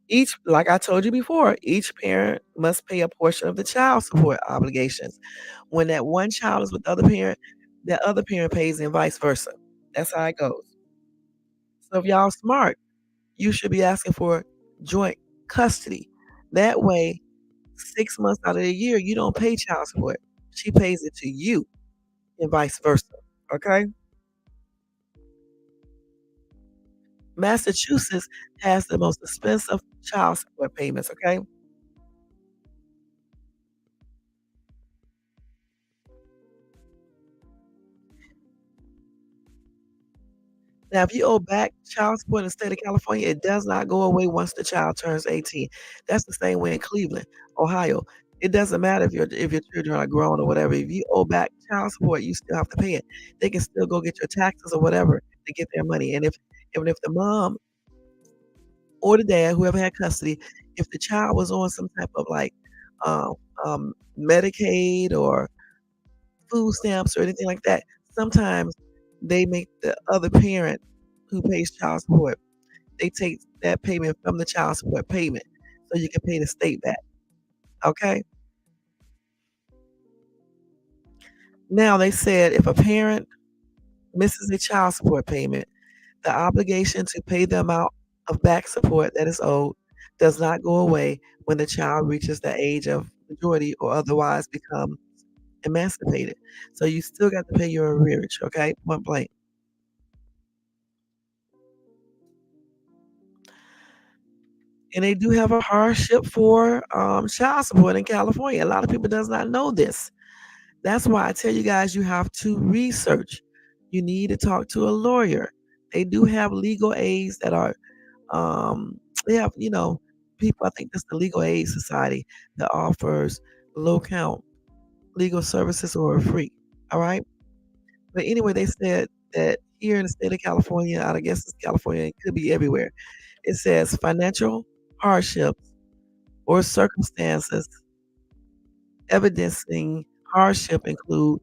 Each Like I told you before, each parent must pay a portion of the child support obligations. When that one child is with the other parent, that other parent pays and vice versa. That's how it goes. So if y'all smart, you should be asking for joint custody. That way, 6 months out of the year, you don't pay child support. She pays it to you and vice versa. Okay? Massachusetts has the most expensive child support payments. Okay? Now, if you owe back child support in the state of California, it does not go away once the child turns 18. That's the same way in Cleveland, Ohio. It doesn't matter if your children are grown or whatever. If you owe back child support, you still have to pay it. They can still go get your taxes or whatever to get their money. And if even if the mom or the dad, whoever had custody, if the child was on some type of like um, Medicaid or food stamps or anything like that, sometimes they make the other parent who pays child support, they take that payment from the child support payment so you can pay the state back. Okay. Now they said if a parent misses a child support payment, the obligation to pay the amount of back support that is owed does not go away when the child reaches the age of majority or otherwise become emancipated. So you still got to pay your arrearage, okay? Point blank. And they do have a hardship for child support in California. A lot of people does not know this. That's why I tell you guys you have to research. You need to talk to a lawyer. They do have legal aids that are they have, people, I think that's the Legal Aid Society that offers low count legal services or free. All right. But anyway, they said that here in the state of California, I guess it's California, it could be everywhere. It says financial hardships or circumstances evidencing hardship include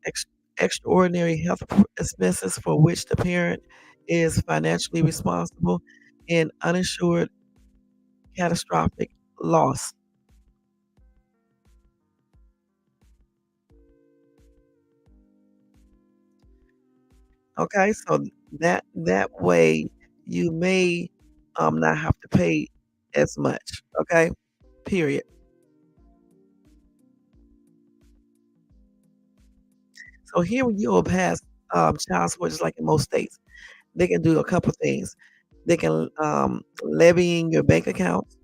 ex- extraordinary health expenses for which the parent is financially responsible and uninsured catastrophic loss. Okay, so that way you may not have to pay as much. Okay, period. So here, when you go past child support, just like in most states, they can do a couple things. They can levy in your bank accounts,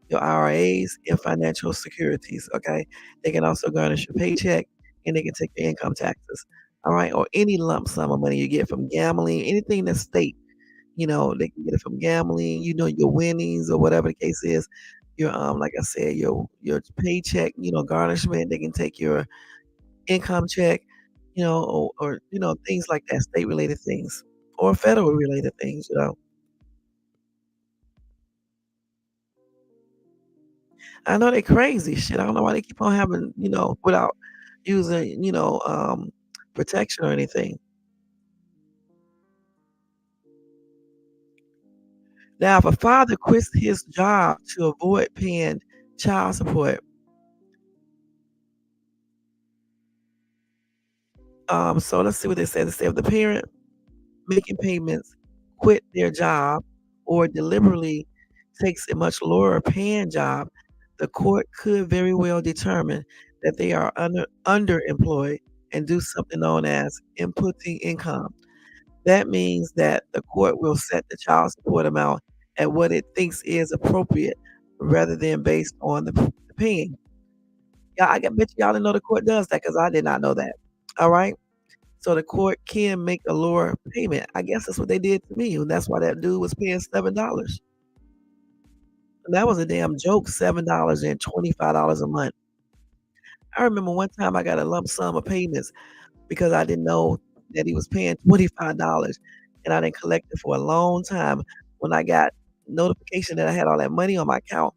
your IRAs, and financial securities. Okay, they can also garnish your paycheck, and they can take your income taxes. All right, or any lump sum of money you get from gambling, anything that's state. They can get it from gambling. Your winnings or whatever the case is. Your like I said, your paycheck. Garnishment. They can take your income check, or things like that, state related things or federal related things. I know they crazy shit. I don't know why they keep on having, without using, protection or anything. Now, if a father quits his job to avoid paying child support, so let's see what they say. They say if the parent making payments quit their job or deliberately takes a much lower paying job, the court could very well determine that they are underemployed and do something known as inputting income. That means that the court will set the child support amount at what it thinks is appropriate rather than based on the paying. Yeah, I bet y'all didn't know the court does that because I did not know that. All right. So the court can make a lower payment. I guess that's what they did to me, and that's why that dude was paying $7. And that was a damn joke, $7 and $25 a month. I remember one time I got a lump sum of payments because I didn't know that he was paying $25 and I didn't collect it for a long time. When I got notification that I had all that money on my account,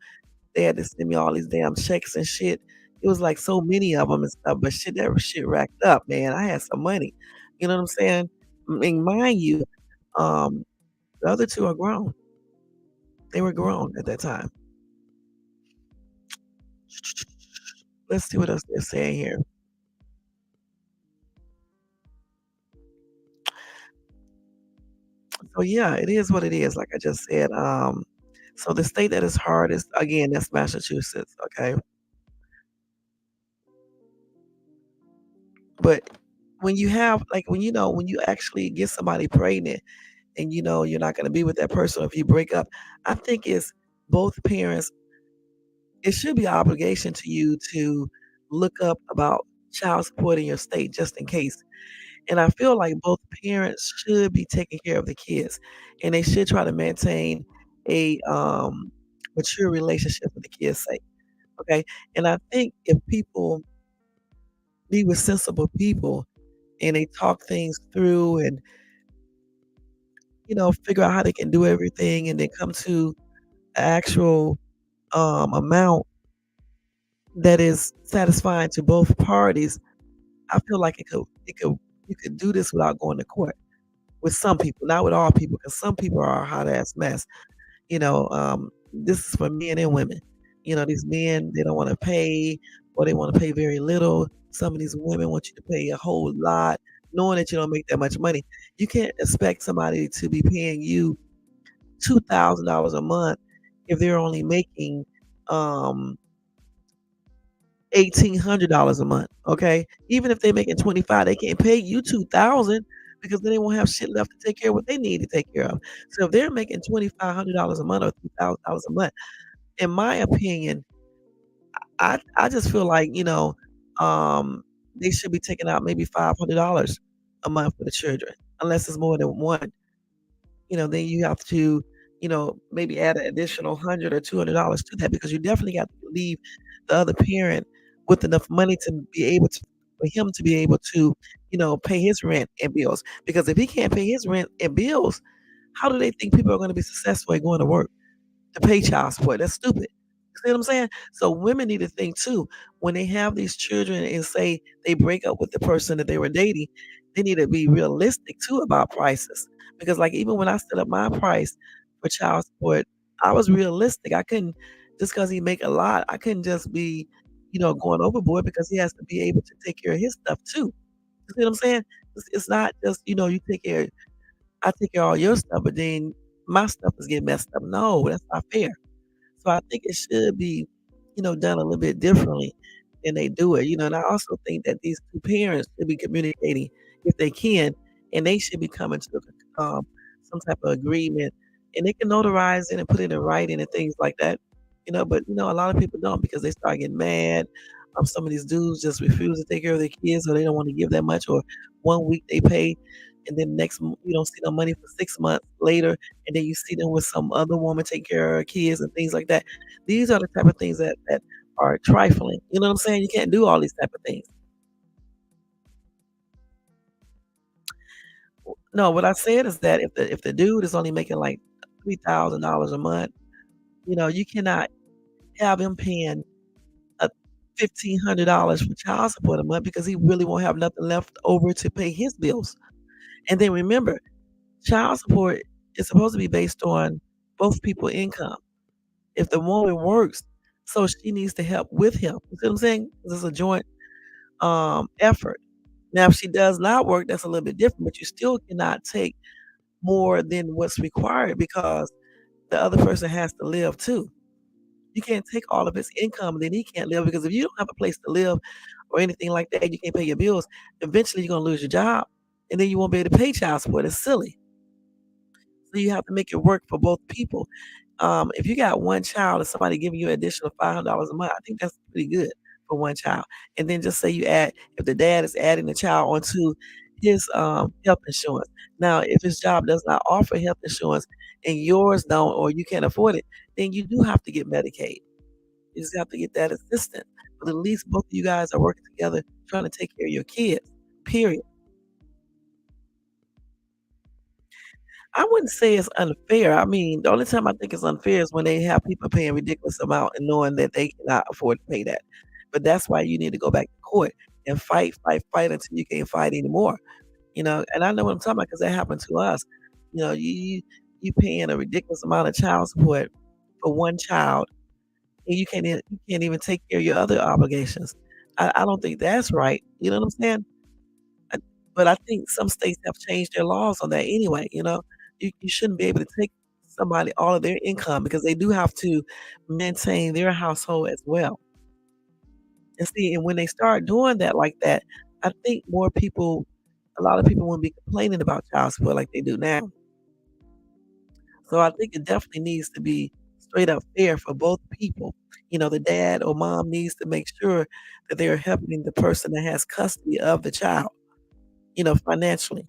they had to send me all these damn checks and shit. It was like so many of them and stuff, but shit, that shit racked up, man. I had some money. You know what I'm saying? I mean, mind you, um, the other two are grown. They were grown at that time. Let's see what else they're saying here. So yeah, it is what it is. Like I just said. So the state that is hardest, again, that's Massachusetts. Okay, but when you have like when you actually get somebody pregnant and you're not going to be with that person, or if you break up, I think it's both parents. It should be an obligation to you to look up about child support in your state just in case. And I feel like both parents should be taking care of the kids, and they should try to maintain a, mature relationship for the kids' sake, okay? And I think if people be with sensible people and they talk things through and, figure out how they can do everything and then come to an actual, amount that is satisfying to both parties, I feel like it could you could do this without going to court. With some people, not with all people, because some people are a hot ass mess. This is for men and women. These men, they don't want to pay or they want to pay very little. Some of these women want you to pay a whole lot, knowing that you don't make that much money. You can't expect somebody to be paying you $2,000 a month if they're only making um $1,800 a month. Okay, even if they're making 25, they can't pay you 2,000 because then they won't have shit left to take care of what they need to take care of. So if they're making $2,500 a month or $3,000 a month, in my opinion, I just feel like they should be taking out maybe $500 a month for the children, unless it's more than one. Then you have to, maybe add an additional 100 or $200 to that because you definitely got to leave the other parent with enough money to be able to for him to be able to, pay his rent and bills. Because if he can't pay his rent and bills, how do they think people are going to be successful at going to work to pay child support? That's stupid. You see what I'm saying? So women need to think too when they have these children and say they break up with the person that they were dating, they need to be realistic too about prices. Because like even when I set up my price for child support, I was realistic. I couldn't just because he make a lot, I couldn't just be, going overboard because he has to be able to take care of his stuff too. You see what I'm saying? It's not just, you take care, I take care of all your stuff, but then my stuff is getting messed up. No, that's not fair. So I think it should be, done a little bit differently than they do it, and I also think that these 2 parents should be communicating if they can, and they should be coming to, some type of agreement, and they can notarize it and put it in writing and things like that, but, a lot of people don't because they start getting mad. Some of these dudes just refuse to take care of their kids or they don't wanna give that much, or 1 week they pay, and then next you don't see no money for 6 months later, and then you see them with some other woman taking care of her kids and things like that. These are the type of things that are trifling. You know what I'm saying? You can't do all these type of things. No, what I said is that if the dude is only making like $3,000 a month, you cannot have him paying a $1,500 for child support a month because he really won't have nothing left over to pay his bills. And then remember, child support is supposed to be based on both people income. If the woman works, so she needs to help with him. You see what I'm saying? This is a joint effort. Now, if she does not work, that's a little bit different, but you still cannot take more than what's required because the other person has to live too. You can't take all of his income and then he can't live because if you don't have a place to live or anything like that, you can't pay your bills, eventually you're gonna lose your job and then you won't be able to pay child support. It's silly. So you have to make it work for both people. If you got one child and somebody giving you an additional $500 a month, I think that's pretty good for one child. And then just say you add, if the dad is adding the child onto his health insurance. Now, if his job does not offer health insurance and yours don't, or you can't afford it, then you do have to get Medicaid. You just have to get that assistance. But at least both of you guys are working together trying to take care of your kids. Period. I wouldn't say it's unfair. I mean, the only time I think it's unfair is when they have people paying ridiculous amount and knowing that they cannot afford to pay that. But that's why you need to go back to court and fight, fight, fight until you can't fight anymore. And I know what I'm talking about because that happened to us. You paying a ridiculous amount of child support for one child, and you can't even take care of your other obligations. I don't think that's right. You know what I'm saying? I but I think some states have changed their laws on that anyway. You shouldn't be able to take somebody all of their income because they do have to maintain their household as well. And see, and when they start doing that like that, I think a lot of people won't be complaining about child support like they do now. So I think it definitely needs to be straight up fair for both people. The dad or mom needs to make sure that they're helping the person that has custody of the child. financially.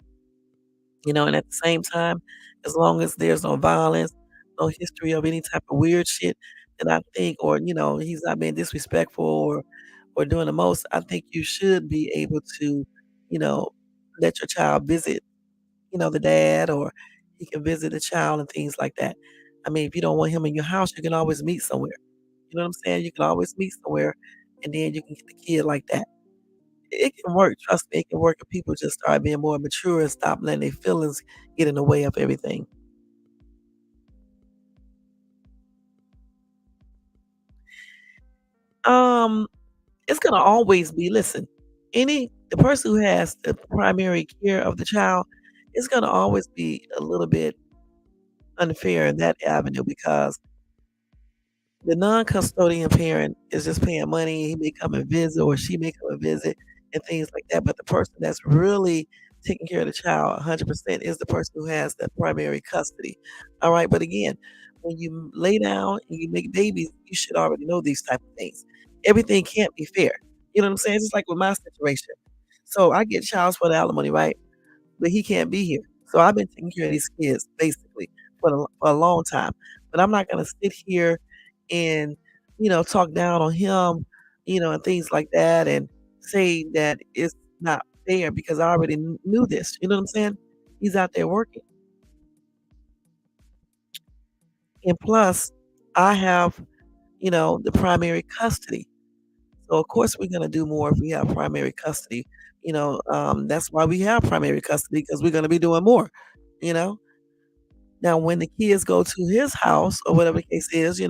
And at the same time, as long as there's no violence, no history of any type of weird shit, then I think, or he's not being disrespectful or doing the most, I think you should be able to, you know, let your child visit, the dad, or he can visit the child and things like that. I mean, if you don't want him in your house, you can always meet somewhere. You know what I'm saying? You can always meet somewhere, and then you can get the kid like that. It can work, trust me, it can work if people just start being more mature and stop letting their feelings get in the way of everything. Um, it's gonna always be, listen, the person who has the primary care of the child, is gonna always be a little bit unfair in that avenue because the non-custodian parent is just paying money, he may come and visit or she may come and visit and things like that, but the person that's really taking care of the child 100% is the person who has the primary custody. Alright, but again, when you lay down and you make babies, you should already know these type of things. Everything can't be fair. You know what I'm saying? It's just like with my situation. So I get child support alimony, right? But he can't be here. So I've been taking care of these kids basically for a long time. But I'm not gonna sit here and, talk down on him, and things like that and say that it's not fair because I already knew this. You know what I'm saying? He's out there working. And plus, I have, the primary custody. So of course we're gonna do more if we have primary custody. That's why we have primary custody because we're gonna be doing more, you know. Now, when the kids go to his house or whatever the case is,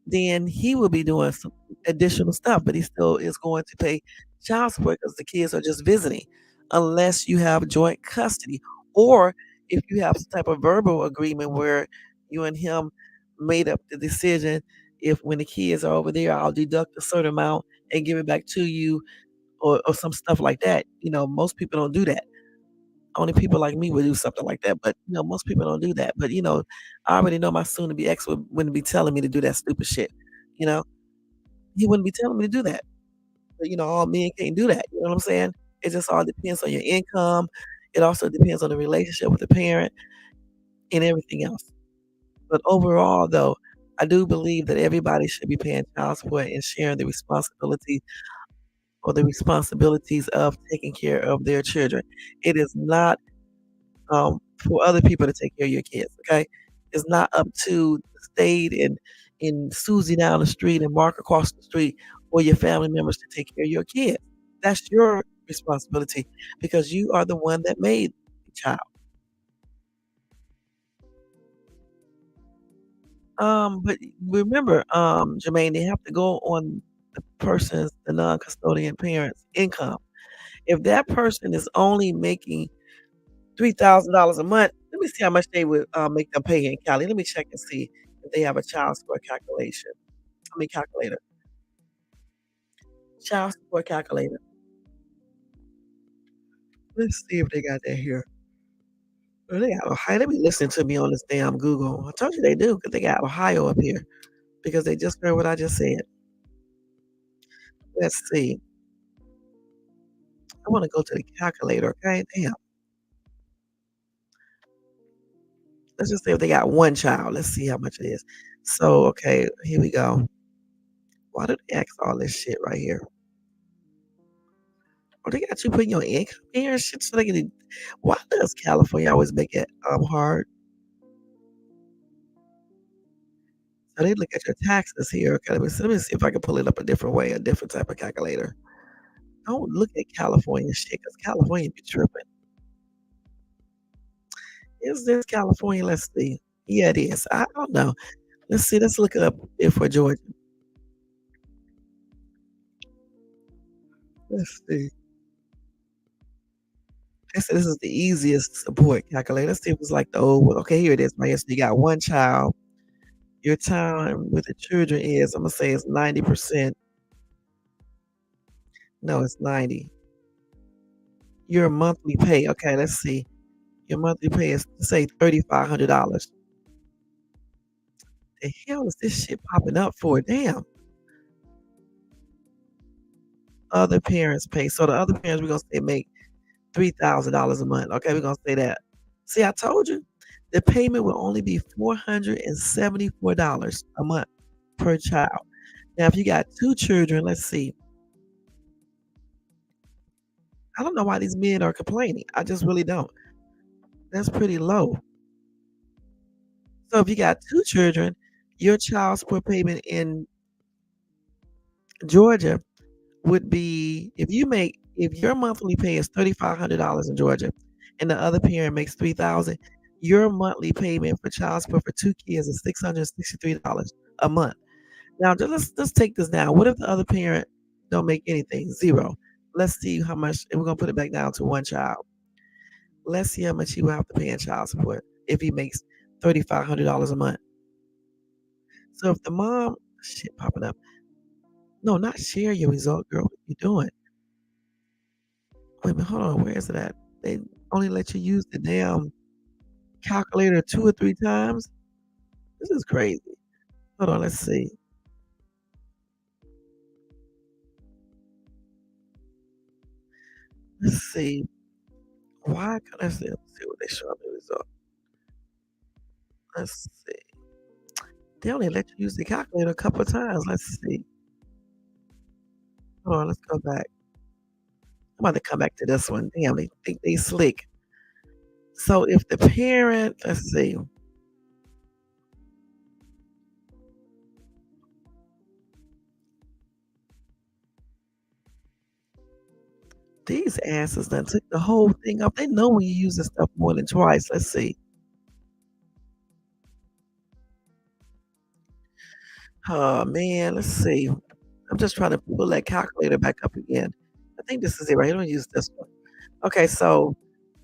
then he will be doing some additional stuff, but he still is going to pay child support because the kids are just visiting, unless you have joint custody, or if you have some type of verbal agreement where you and him made up the decision. If when the kids are over there, I'll deduct a certain amount and give it back to you, or some stuff like that. Most people don't do that. Only people like me would do something like that, but, most people don't do that, but, I already know my soon-to-be ex wouldn't be telling me to do that stupid shit, you know? He wouldn't be telling me to do that, but, all men can't do that, you know what I'm saying? It just all depends on your income. It also depends on the relationship with the parent and everything else. But overall, though, I do believe that everybody should be paying child support and sharing the responsibilities of taking care of their children. It is not for other people to take care of your kids, okay? It's not up to the state and Susie down the street and Mark across the street or your family members to take care of your kids. That's your responsibility because you are the one that made the child. But remember, Jermaine, they have to go on the non-custodian parent's income. If that person is only making $3,000 a month. Let me see how much they would, make them pay in Cali. Let me check and see if they have a child support calculation. Calculator. Child support calculator. Let's see if they got that here. Oh, they got Ohio. They be listening to me on this damn Google. I told you they do because they got Ohio up here because they just heard what I just said. Let's see. I wanna go to the calculator, okay? Damn. Let's just say if they got 1 child. Let's see how much it is. So, okay, here we go. Why do they ask all this shit right here? Oh, they got you putting your income in and shit so they can why does California always make it, hard? So they look at your taxes here. Okay, let me see if I can pull it up a different way, a different type of calculator. Don't look at California shit because California be tripping. Is this California? Let's see. Yeah, it is. I don't know. Let's see. Let's look it up here for Georgia. Let's see. They said this is the easiest support calculator. Let's see if it's like the old one. Okay, here it is right here. So you got 1 child. Your time with the children is, Imma say it's 90%. No, it's 90. Your monthly pay, okay, let's see. Your monthly pay is, say, $3,500. The hell is this shit popping up for? Damn. Other parents pay. So the other parents, we're gonna say make $3,000 a month. Okay, we're gonna say that. See, I told you the payment will only be $474 a month per child. Now, if you got 2 children, let's see. I don't know why these men are complaining. I just really don't. That's pretty low. So if you got 2 children, your child support payment in Georgia would be if your monthly pay is $3,500 in Georgia and the other parent makes 3,000, your monthly payment for child support for 2 kids is $663 a month. Now, let's take this down. What if the other parent don't make anything? 0. Let's see how much, and we're gonna put it back down to 1 child. Let's see how much he will have to pay in child support if he makes $3,500 a month. So if the mom, shit popping up. No, not share your result, girl. What you doing? Wait a minute, hold on. Where is it at? They only let you use the damn calculator 2 or 3 times. This is crazy. Hold on, let's see. Let's see. Why can I see? Let's see what they show up the result. Let's see. They only let you use the calculator a couple of times. Let's see. Hold on, let's go back. I'm about to come back to this one. Damn, they think they slick. So if the parent, let's see, these asses done took the whole thing up. They know when you use this stuff more than twice. Let's see. Oh man, let's see. I'm just trying to pull that calculator back up again. I think this is it right here. Let me use this one. Okay, so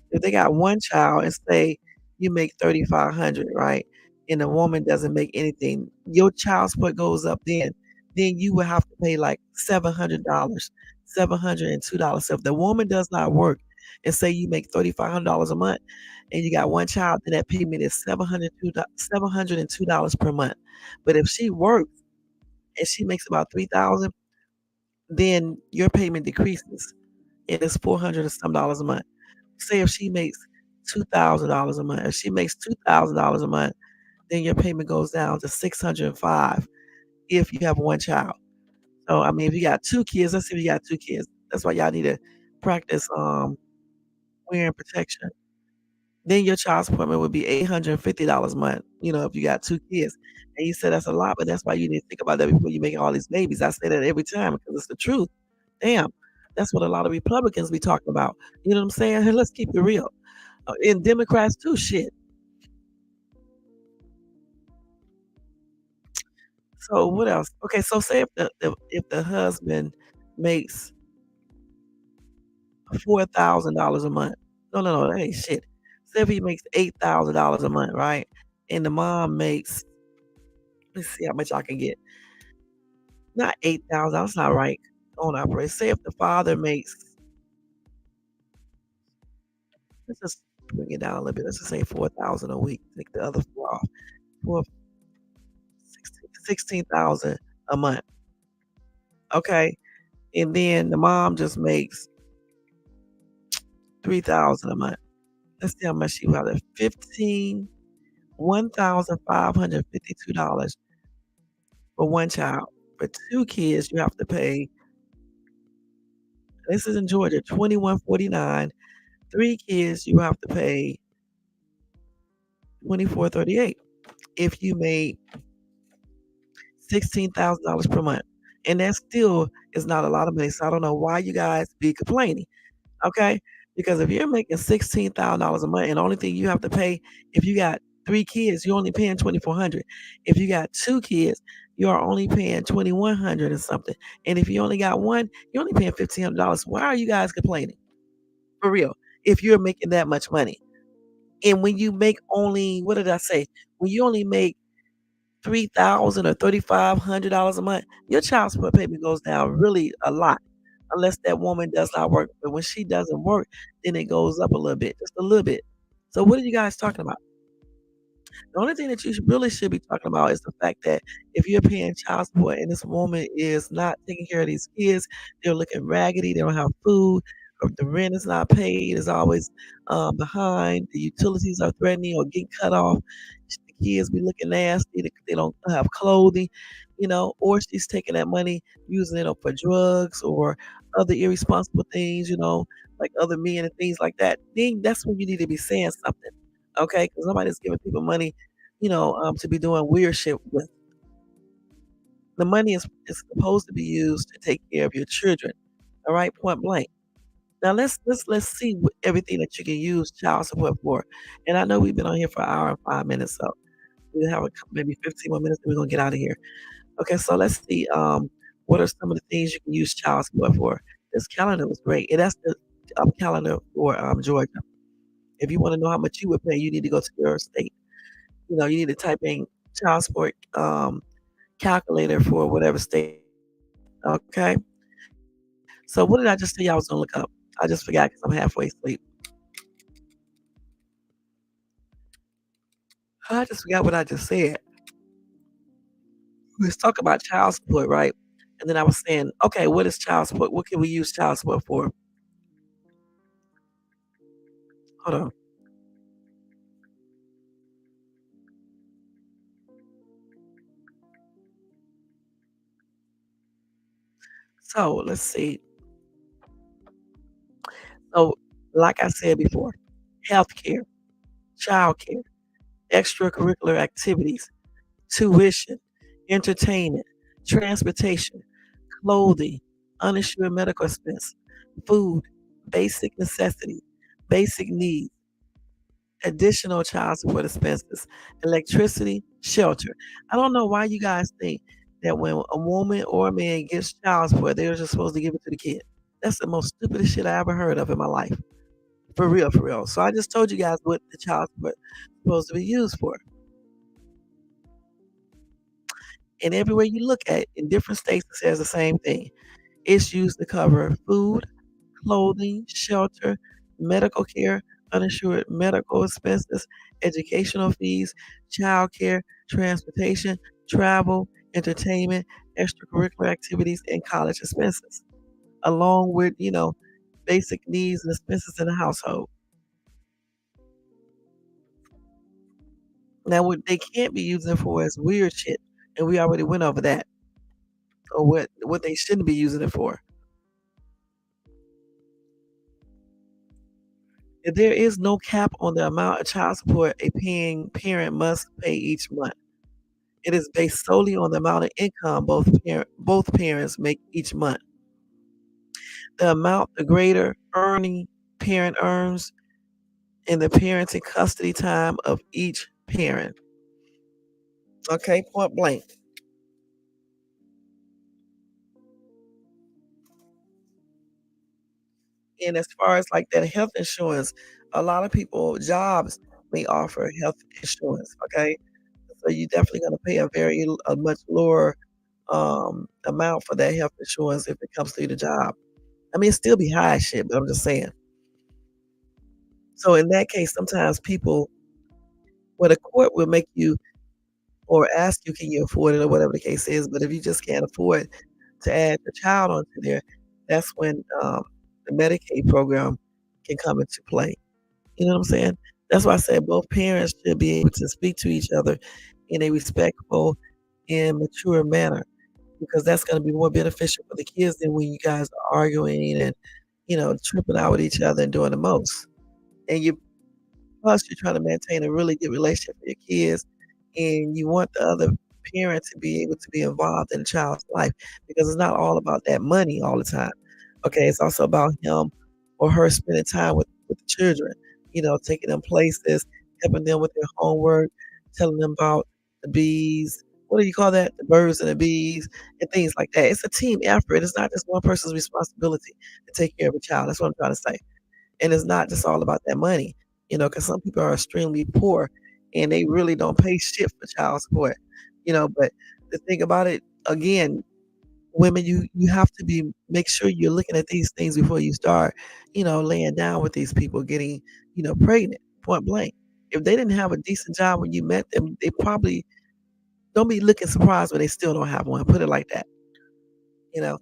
if they got 1 child and say you make 3,500, right? And the woman doesn't make anything, your child support goes up then you will have to pay like $700, $702. So if the woman does not work and say you make $3,500 a month and you got 1 child, then that payment is $702 per month. But if she works and she makes about 3,000, then your payment decreases and it's 400 or some dollars a month. Say if she makes $2,000 a month, if she makes $2,000 a month, then your payment goes down to 605 if you have 1 child. So, I mean, if you got 2 kids, let's say you got 2 kids. That's why y'all need to practice wearing protection. Then your child support would be $850 a month, if you got 2 kids. And you said that's a lot, but that's why you need to think about that before you make all these babies. I say that every time because it's the truth. Damn, that's what a lot of Republicans be talking about. You know what I'm saying? Hey, let's keep it real. And Democrats too, shit. So what else? Okay, so say if the husband makes $4,000 a month. No, no, no, that ain't shit. Say if he makes $8,000 a month, right? And the mom makes, let's see how much I can get. Not 8,000, that's not right. On operate. Say if the father makes, let's just bring it down a little bit. Let's just say 4,000 a week. Take the other four off. Four, 16,000 a month. Okay. And then the mom just makes 3,000 a month. Let's see how much she will have. 1,552 dollars for 1 child. For 2 kids, you have to pay, this is in Georgia, 21.49. 3 kids, you have to pay 24.38 if you made $16,000 per month. And that still is not a lot of money. So I don't know why you guys be complaining. Okay? Because if you're making $16,000 a month and the only thing you have to pay, if you got 3 kids, you're only paying 2,400. If you got 2 kids, you are only paying 2,100 and something. And if you only got 1, you're only paying $1,500. Why are you guys complaining? For real. If you're making that much money. And when you make only, what did I say? When you only make 3,000 or $3,500 a month, your child support payment goes down really a lot, unless that woman does not work. But when she doesn't work, then it goes up a little bit, just a little bit. So what are you guys talking about? The only thing that you really should be talking about is the fact that if you're paying child support and this woman is not taking care of these kids, they're looking raggedy, they don't have food, the rent is not paid, is always behind. The utilities are threatening or getting cut off. The kids be looking nasty. They don't have clothing, or she's taking that money, using it for drugs or other irresponsible things, like other men and things like that. Then that's when you need to be saying something, okay? Because nobody's giving people money, to be doing weird shit with. The money is supposed to be used to take care of your children. All right, point blank. Now let's see what everything that you can use child support for. And I know we've been on here for an hour and 5 minutes, so we have maybe 15 more minutes, and we're gonna get out of here. Okay, so let's see. What are some of the things you can use child support for? This calendar was great, and that's the calendar for Georgia. If you want to know how much you would pay, you need to go to your state. You need to type in child support calculator for whatever state. Okay. So what did I just say y'all was gonna look up? I just forgot because I'm halfway asleep. I just forgot what I just said. We was talking about child support, right? And then I was saying, okay, what is child support? What can we use child support for? Hold on. So let's see. So, like I said before, healthcare, childcare, extracurricular activities, tuition, entertainment, transportation, clothing, uninsured medical expense, food, basic necessity, basic needs, additional child support expenses, electricity, shelter. I don't know why you guys think that when a woman or a man gets child support, they're just supposed to give it to the kid. That's the most stupidest shit I ever heard of in my life. For real, for real. So I just told you guys what the child support is supposed to be used for. And everywhere you look at in different states, it says the same thing. It's used to cover food, clothing, shelter, medical care, uninsured medical expenses, educational fees, childcare, transportation, travel, entertainment, extracurricular activities, and college expenses, along with, basic needs and expenses in the household. Now, what they can't be using for is weird shit, and we already went over that, or what they shouldn't be using it for. There is no cap on the amount of child support a paying parent must pay each month. It is based solely on the amount of income both parents make each month. The amount the greater earning parent earns in the parenting custody time of each parent. Okay, point blank. And as far as like that health insurance, a lot of people jobs may offer health insurance. Okay, so you're definitely going to pay a much lower amount for that health insurance if it comes through the job. I mean, it still be high as shit, but I'm just saying. So in that case, sometimes people, well, the court will make you or ask you, can you afford it or whatever the case is. But if you just can't afford to add the child onto there, that's when the Medicaid program can come into play. You know what I'm saying? That's why I said both parents should be able to speak to each other in a respectful and mature manner because that's going to be more beneficial for the kids than when you guys are arguing and, tripping out with each other and doing the most. And plus you're trying to maintain a really good relationship with your kids and you want the other parent to be able to be involved in the child's life because it's not all about that money all the time. Okay, it's also about him or her spending time with the children, taking them places, helping them with their homework, telling them about the bees. What do you call that? The birds and the bees and things like that. It's a team effort. It's not just one person's responsibility to take care of a child. That's what I'm trying to say. And it's not just all about that money, because some people are extremely poor and they really don't pay shit for child support, but the thing about it, again, women, you have to make sure you're looking at these things before you start, laying down with these people, getting, pregnant, point blank. If they didn't have a decent job when you met them, they probably don't be looking surprised when they still don't have one. Put it like that, you know.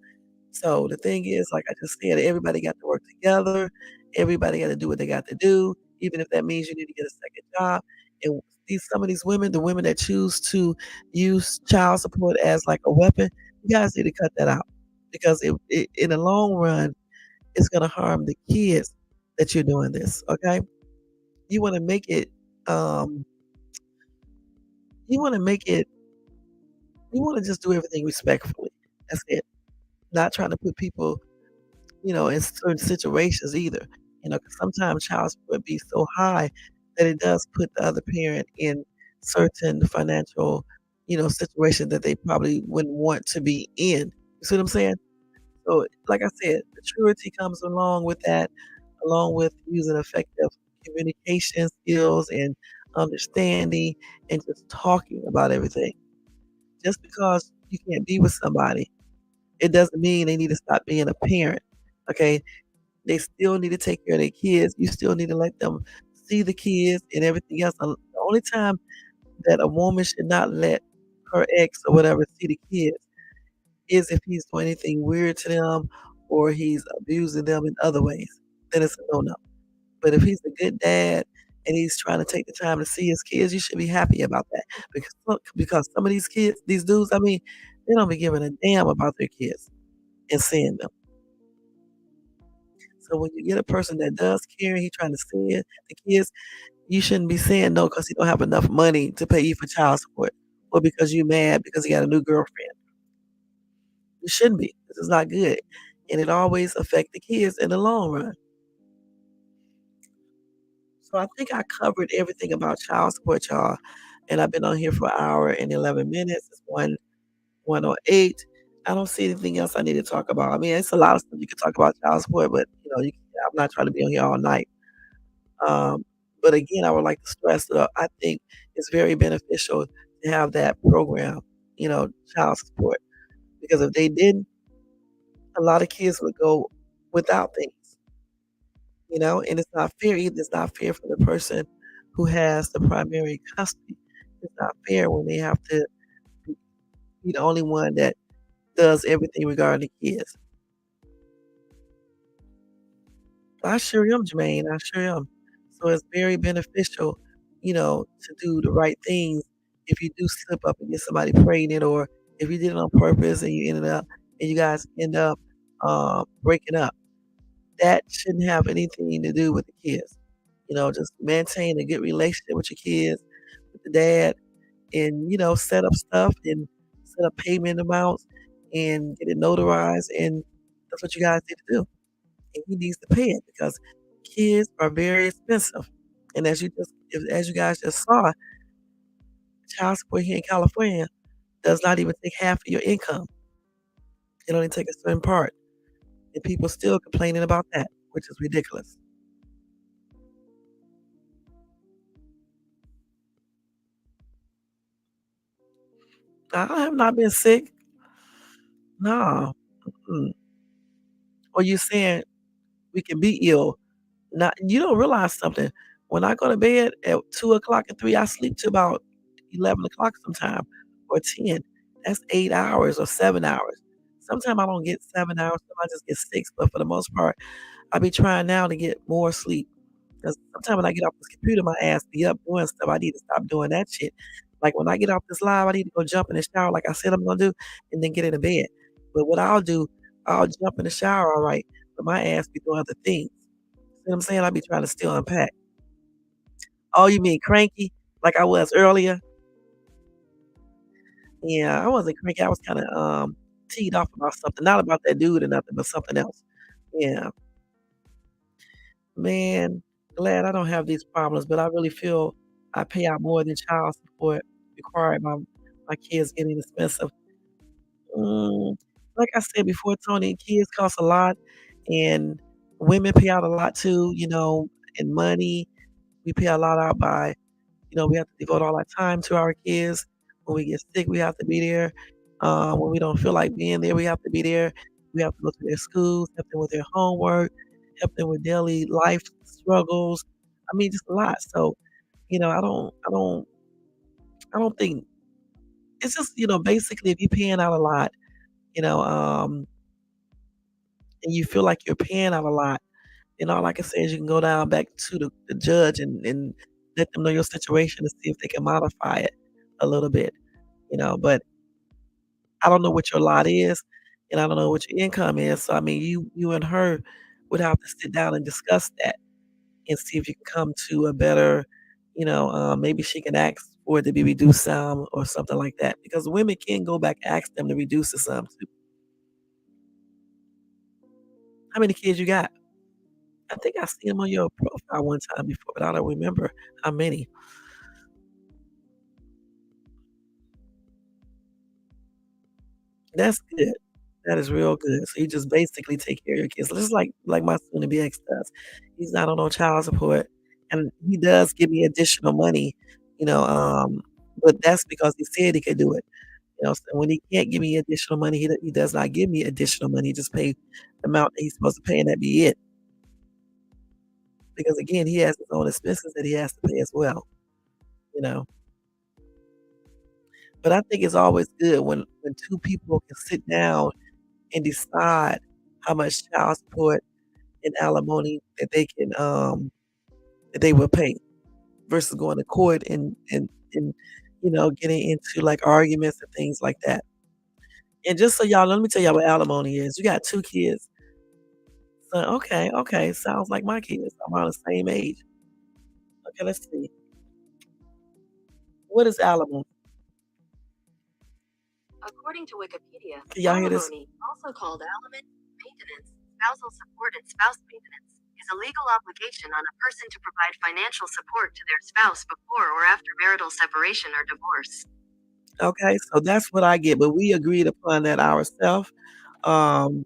So the thing is, like I just said, everybody got to work together. Everybody got to do what they got to do, even if that means you need to get a second job. And some of these women, the women that choose to use child support as like a weapon, you guys need to cut that out because in the long run, it's going to harm the kids that you're doing this. Okay, you want to make it, um, you want to make it, you want to just do everything respectfully. That's it. Not trying to put people in certain situations either. 'Cause sometimes child support be so high that it does put the other parent in certain financial, situations that they probably wouldn't want to be in. You see what I'm saying? So, like I said, maturity comes along with that, along with using effective communication skills and understanding and just talking about everything. Just because you can't be with somebody, it doesn't mean they need to stop being a parent. Okay? They still need to take care of their kids. You still need to let them see the kids and everything else. The only time that a woman should not let her ex or whatever see the kids is if he's doing anything weird to them or he's abusing them in other ways. Then it's a no-no. But if he's a good dad and he's trying to take the time to see his kids, you should be happy about that. Because some of these kids, these dudes, I mean, they don't be giving a damn about their kids and seeing them. So when you get a person that does care, he trying to see it, the kids, you shouldn't be saying no because he don't have enough money to pay you for child support, or because you mad because he got a new girlfriend. You shouldn't be. This is not good, and it always affect the kids in the long run. So I think I covered everything about child support, y'all, and I've been on here for an hour and 11 minutes. It's 1:08. I don't see anything else I need to talk about. I mean, it's a lot of stuff you can talk about child support, but I'm not trying to be on here all night. Um, but again, I would like to stress that I think it's very beneficial to have that program, child support, because if they didn't, a lot of kids would go without things, and it's not fair either. It's not fair for the person who has the primary custody. It's not fair when they have to be the only one that does everything regarding the kids. I sure am, Jermaine. I sure am. So it's very beneficial, to do the right things if you do slip up and get somebody pregnant, or if you did it on purpose and you guys end up breaking up. That shouldn't have anything to do with the kids. Just maintain a good relationship with your kids, with the dad, and set up stuff and set up payment amounts and get it notarized, and that's what you guys need to do. And he needs to pay it because kids are very expensive. And as you guys just saw, child support here in California does not even take half of your income. It only takes a certain part. And people still complaining about that, which is ridiculous. I have not been sick. No. Mm. Or you saying we can be ill. Not you don't realize something. When I go to bed at 2 o'clock and 3, I sleep till about 11 o'clock sometime or 10. That's 8 hours or 7 hours. Sometimes I don't get 7 hours, I just get 6, but for the most part, I be trying now to get more sleep. Because sometimes when I get off this computer, my ass be up doing stuff. I need to stop doing that shit. Like when I get off this live, I need to go jump in the shower like I said I'm gonna do, and then get in the bed. But what I'll do, I'll jump in the shower, all right, but my ass be doing other things. See what I'm saying? I be trying to still unpack. Oh, you mean cranky? Like I was earlier? Yeah, I wasn't cranky. I was kinda, teed off about something, not about that dude or nothing, but something else. Yeah. Man, glad I don't have these problems, but I really feel I pay out more than child support required by my kids getting expensive. Mm, like I said before, Tony, kids cost a lot, and women pay out a lot too, in money. We pay a lot out by we have to devote all our time to our kids. When we get sick, we have to be there. When we don't feel like being there, we have to be there. We have to go to their schools, help them with their homework, help them with daily life struggles. I mean, just a lot. So, I don't think it's just, basically if you're paying out a lot, you know, um, and you feel like you're paying out a lot, and all I can say is you can go down back to the judge and let them know your situation and see if they can modify it a little bit, but I don't know what your lot is, and I don't know what your income is, so, I mean, you and her would have to sit down and discuss that and see if you can come to a better, maybe she can ask for it to be reduced some or something like that, because women can go back, ask them to reduce the sum too. How many kids you got? I think I seen them on your profile one time before, but I don't remember how many. That's good. That is real good. So you just basically take care of your kids. Just like my soon to be ex does. He's not on no child support, and he does give me additional money, you know, um, but that's because he said he could do it. So when he can't give me additional money, he does not give me additional money. He just pay the amount that he's supposed to pay, and that be it. Because again, he has his own expenses that he has to pay as well, you know. But I think it's always good when two people can sit down and decide how much child support and alimony that they will pay versus going to court and getting into like arguments and things like that. And just so y'all, let me tell y'all what alimony is. You got 2 kids. So, okay, okay, sounds like my kids. I'm around the same age. Okay, let's see. What is alimony? According to Wikipedia, Can y'all hear this? alimony, also called alimony, maintenance, spousal support, and spouse maintenance, is a legal obligation on a person to provide financial support to their spouse before or after marital separation or divorce. Okay, so that's what I get, but we agreed upon that ourselves, um,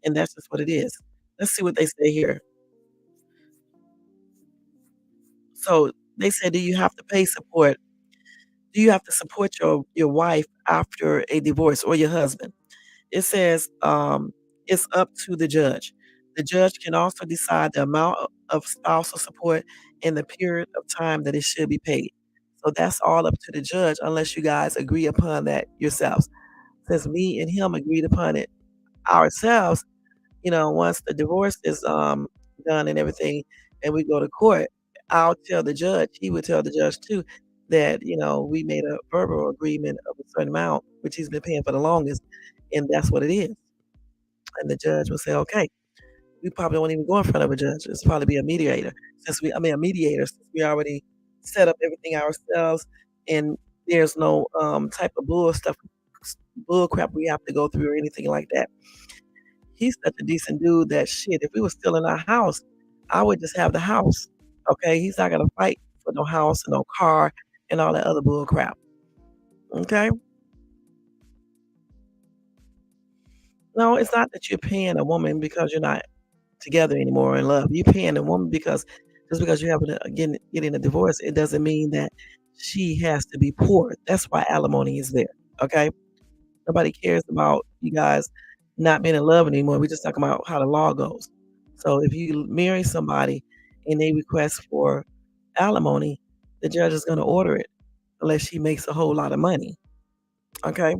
and that's just what it is. Let's see what they say here. So they said, do you have to pay support? Do you have to support your wife after a divorce or your husband? It says, it's up to the judge. The judge can also decide the amount of spousal support and the period of time that it should be paid. So that's all up to the judge unless you guys agree upon that yourselves. Since me and him agreed upon it ourselves, once the divorce is done and everything and we go to court, I'll tell the judge, he would tell the judge too, that, we made a verbal agreement of a certain amount, which he's been paying for the longest, and that's what it is. And the judge will say, okay, we probably won't even go in front of a judge. It's probably be a mediator a mediator, since we already set up everything ourselves and there's no type of bull crap we have to go through or anything like that. He's such a decent dude that shit, if we were still in our house, I would just have the house. Okay. He's not gonna fight for no house and no car and all that other bull crap. Okay. No, it's not that you're paying a woman because you're not together anymore in love. You're paying a woman because just because you're getting a divorce, it doesn't mean that she has to be poor. That's why alimony is there. Okay. Nobody cares about you guys not being in love anymore. We're just talking about how the law goes. So if you marry somebody and they request for alimony, the judge is going to order it unless she makes a whole lot of money. Okay.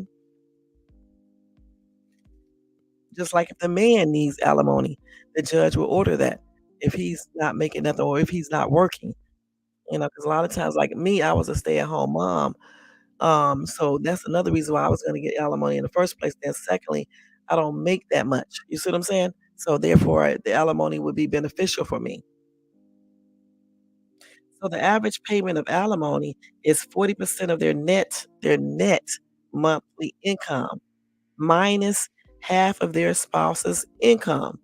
Just like if the man needs alimony, the judge will order that if he's not making nothing or if he's not working. Because a lot of times, like me, I was a stay-at-home mom. So that's another reason why I was gonna get alimony in the first place. Then secondly, I don't make that much. You see what I'm saying? So therefore, the alimony would be beneficial for me. So the average payment of alimony is 40% of their net monthly income minus half of their spouse's income.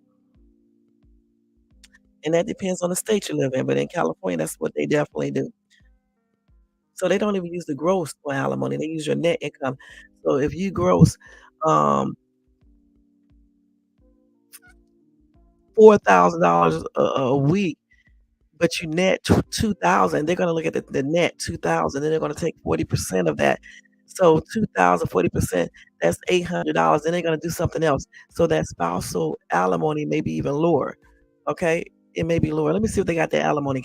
And that depends on the state you live in. But in California, that's what they definitely do. So they don't even use the gross for alimony. They use your net income. So if you gross um, $4,000 a week, but you net 2,000, they're gonna look at the net 2,000, then they're gonna take 40% of that. So 2,000, 40%, that's $800. Then they're gonna do something else. So that spousal alimony may be even lower. Okay, it may be lower. Let me see if they got the alimony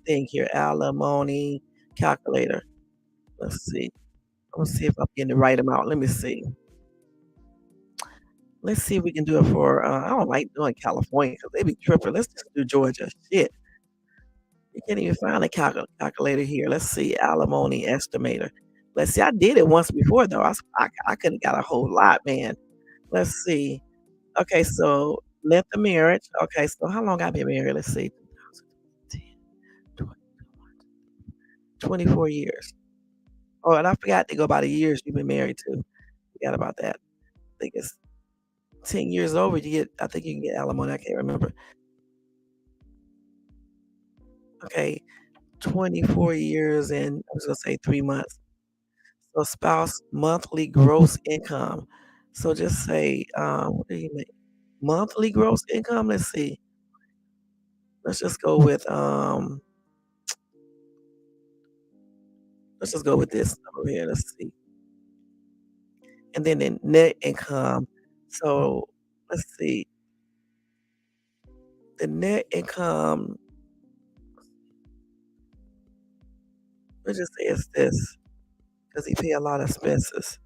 thing here. Alimony calculator. Let's see. Let's see if I'm getting the right amount. Let me see. Let's see if we can do it for, I don't like doing California because they be tripping. Let's just do Georgia. Shit. You can't even find a calculator here. Let's see, alimony estimator. Let's see, I did it once before though. I could have got a whole lot, man. Let's see. Okay, so length of marriage. Okay, so how long I been married? Let's see. 2010, 24 years. Oh, and I forgot to go by the years you've been married to. Forgot about that. I think it's 10 years over, you get I think you can get alimony. I can't remember. Okay, 24 years and I was gonna say 3 months. So spouse monthly gross income. So just say, what do you make? Monthly gross income? Let's see. Let's just go with, let's just go with this over here. Let's see. And then the net income. So let's see. The net income, let's just say it's this because he pay a lot of expenses.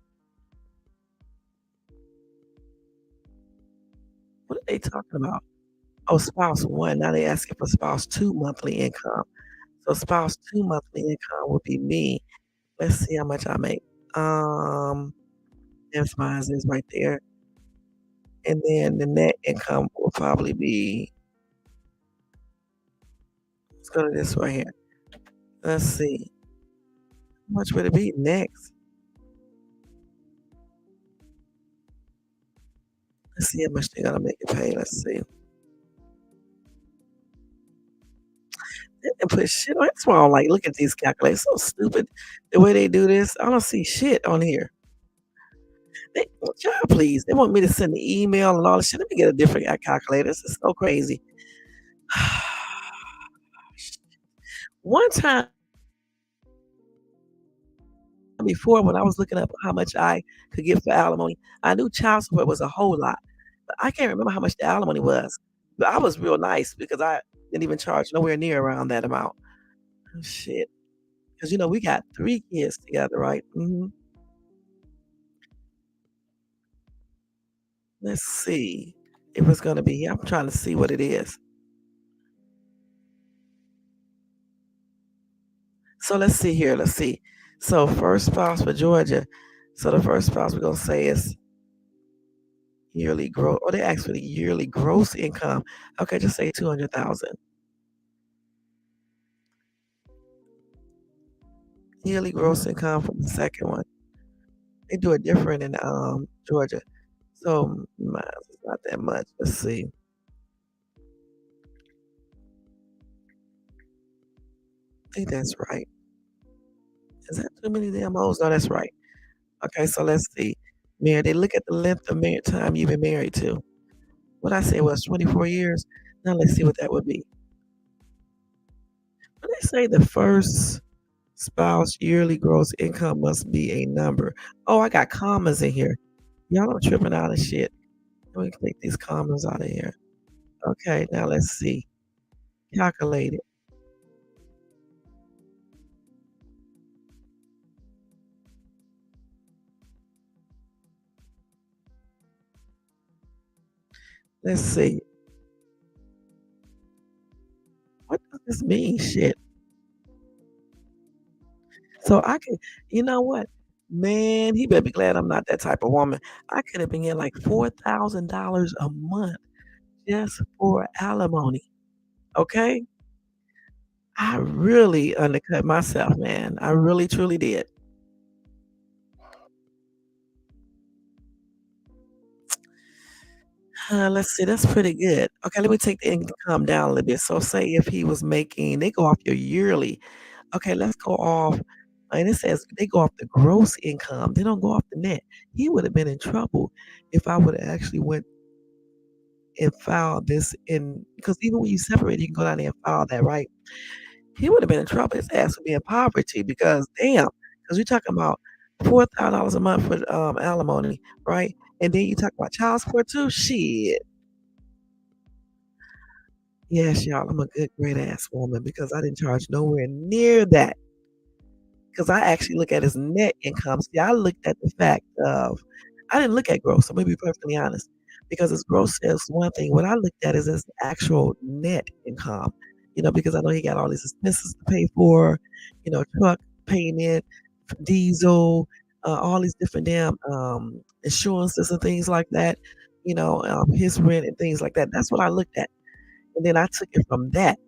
What are they talking about? Oh, spouse one. Now they asking for spouse two monthly income. So spouse two monthly income would be me. Let's see how much I make. Um, there's mine is right there. And then the net income will probably be, let's go to this right here. Let's see. How much would it be next? Let's see how much they're gonna make it pay. Let's see. They didn't put shit on. That's why I don't like look at these calculators. So stupid the way they do this. I don't see shit on here. They, child, please. They want me to send the email and all this shit. Let me get a different calculator. This is so crazy. One time before, when I was looking up how much I could get for alimony, I knew child support was a whole lot, but I can't remember how much the alimony was. But I was real nice because I didn't even charge nowhere near around that amount. Oh, shit, because we got 3 kids together, right? Mhm. Let's see if it's gonna be here. I'm trying to see what it is. So let's see here. Let's see. So first spouse for Georgia. So the first spouse we're gonna say is yearly gross. Oh, they asked for the yearly gross income. Okay, just say 200,000. Yearly gross income from the second one. They do it different in Georgia. So mine is not that much. Let's see. I think that's right. Is that too many damn O's? No, that's right. Okay, so let's see. Married. They look at the length of married time you've been married to. What I say was 24 years. Now let's see what that would be. When they say the first spouse yearly gross income must be a number. Oh, I got commas in here. Y'all are tripping out of shit. Let me take these commas out of here. Okay, now let's see. Calculate it. Let's see. What does this mean? Shit. So I can, you know what? Man, he better be glad I'm not that type of woman. I could have been getting like $4,000 a month just for alimony. Okay? I really undercut myself, man. I really truly did. Let's see, that's pretty good. Okay, let me take the income down a little bit. So say if he was making, they go off your yearly. Okay, let's go off. And it says they go off the gross income. They don't go off the net. He would have been in trouble if I would have actually went and filed this in because even when you separate, you can go down there and file that, right? He would have been in trouble. His ass would be in poverty because damn, because you're talking about $4,000 a month for alimony, right? And then you talk about child support too. Shit. Yes, y'all, I'm a good, great ass woman because I didn't charge nowhere near that. Because I actually look at his net income. See, I looked at the fact of, I didn't look at gross. I'm gonna be perfectly honest. because it's gross sales one thing. What I looked at is his actual net income, because I know he got all these expenses to pay for, truck payment, diesel, all these different damn insurances and things like that, his rent and things like that. That's what I looked at. And then I took it from that.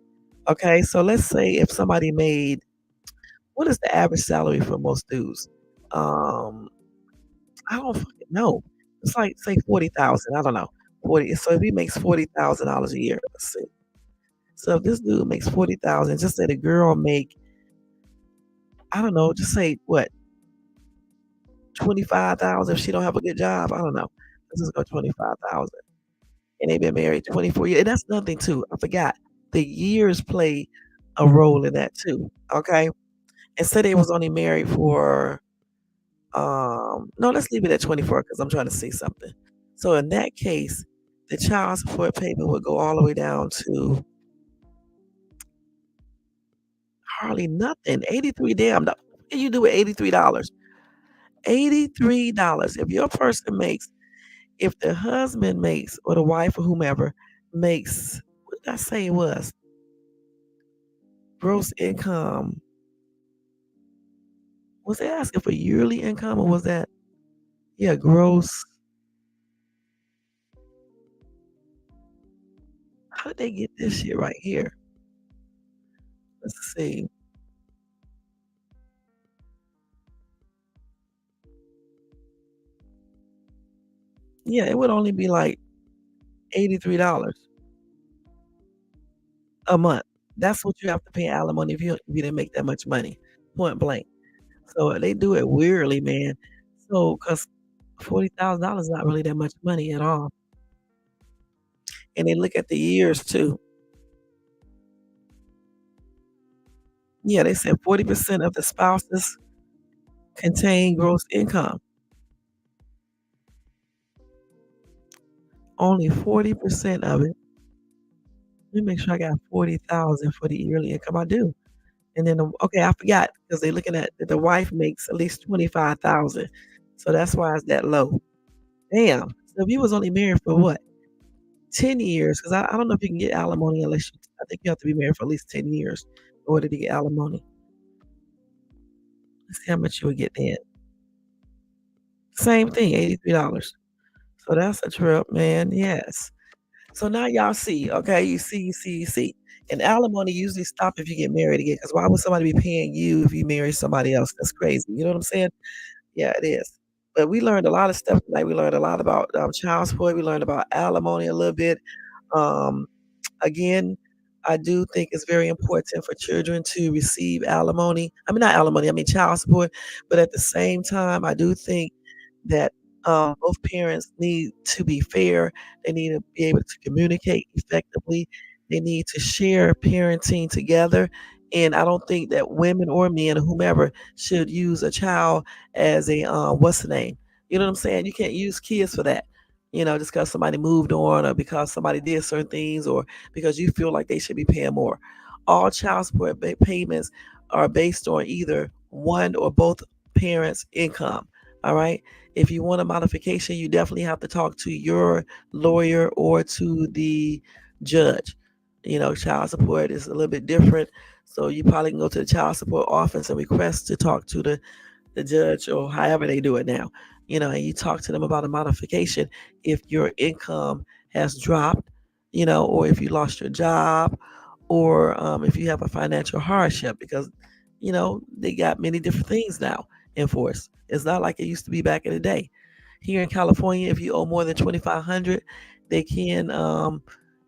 Okay. So let's say if somebody made, what is the average salary for most dudes? Um, I don't fucking know. It's like say 40,000. I don't know. 40. So if he makes $40,000 a year, let's see. So if this dude makes 40,000, just say the girl make, I don't know, just say what, 25,000 if she don't have a good job. I don't know. Let's just go 25,000. And they've been married 24 years. And that's nothing too. I forgot. The years play a role in that too. Okay. And say they was only married for no, let's leave it at 24 because I'm trying to see something. So in that case, the child support payment would go all the way down to hardly nothing. 83 damn. What can you do with $83? $83. If your person makes, if the husband makes, or the wife or whomever makes, what did I say it was? Gross income. Was they asking for yearly income or was that, yeah, gross? How did they get this shit right here? Let's see. Yeah, it would only be like $83 a month. That's what you have to pay alimony if you didn't make that much money, point blank. So they do it weirdly, man. So, cause $40,000 is not really that much money at all. And they look at the years too. Yeah, they said 40% of the spouses contain gross income. Only 40% of it. Let me make sure I got 40,000 for the yearly income. I do. And then, okay, I forgot because they're looking at that the wife makes at least 25,000. So that's why it's that low. Damn. So if you was only married for what? 10 years, because I don't know if you can get alimony unless I think you have to be married for at least 10 years in order to get alimony. Let's see how much you would get then. Same thing, $83. So that's a trip, man. Yes. So now y'all see, okay? You see. And alimony usually stop if you get married again. Because why would somebody be paying you if you marry somebody else? That's crazy. You know what I'm saying? Yeah, it is. But we learned a lot of stuff tonight. We learned a lot about child support. We learned about alimony a little bit. Um, Again, I do think it's very important for children to receive alimony. I mean, not alimony, I mean child support. But at the same time, I do think that both parents need to be fair. They need to be able to communicate effectively. They need to share parenting together. And I don't think that women or men or whomever should use a child as a what's the name? You know what I'm saying? You can't use kids for that. Just because somebody moved on or because somebody did certain things or because you feel like they should be paying more. All child support payments are based on either one or both parents' income. All right. If you want a modification, you definitely have to talk to your lawyer or to the judge. Child support is a little bit different. So you probably can go to the child support office and request to talk to the judge or however they do it now, and you talk to them about a modification if your income has dropped, or if you lost your job, or if you have a financial hardship, because, they got many different things now in force. It's not like it used to be back in the day. Here in California, if you owe more than 2,500, they can,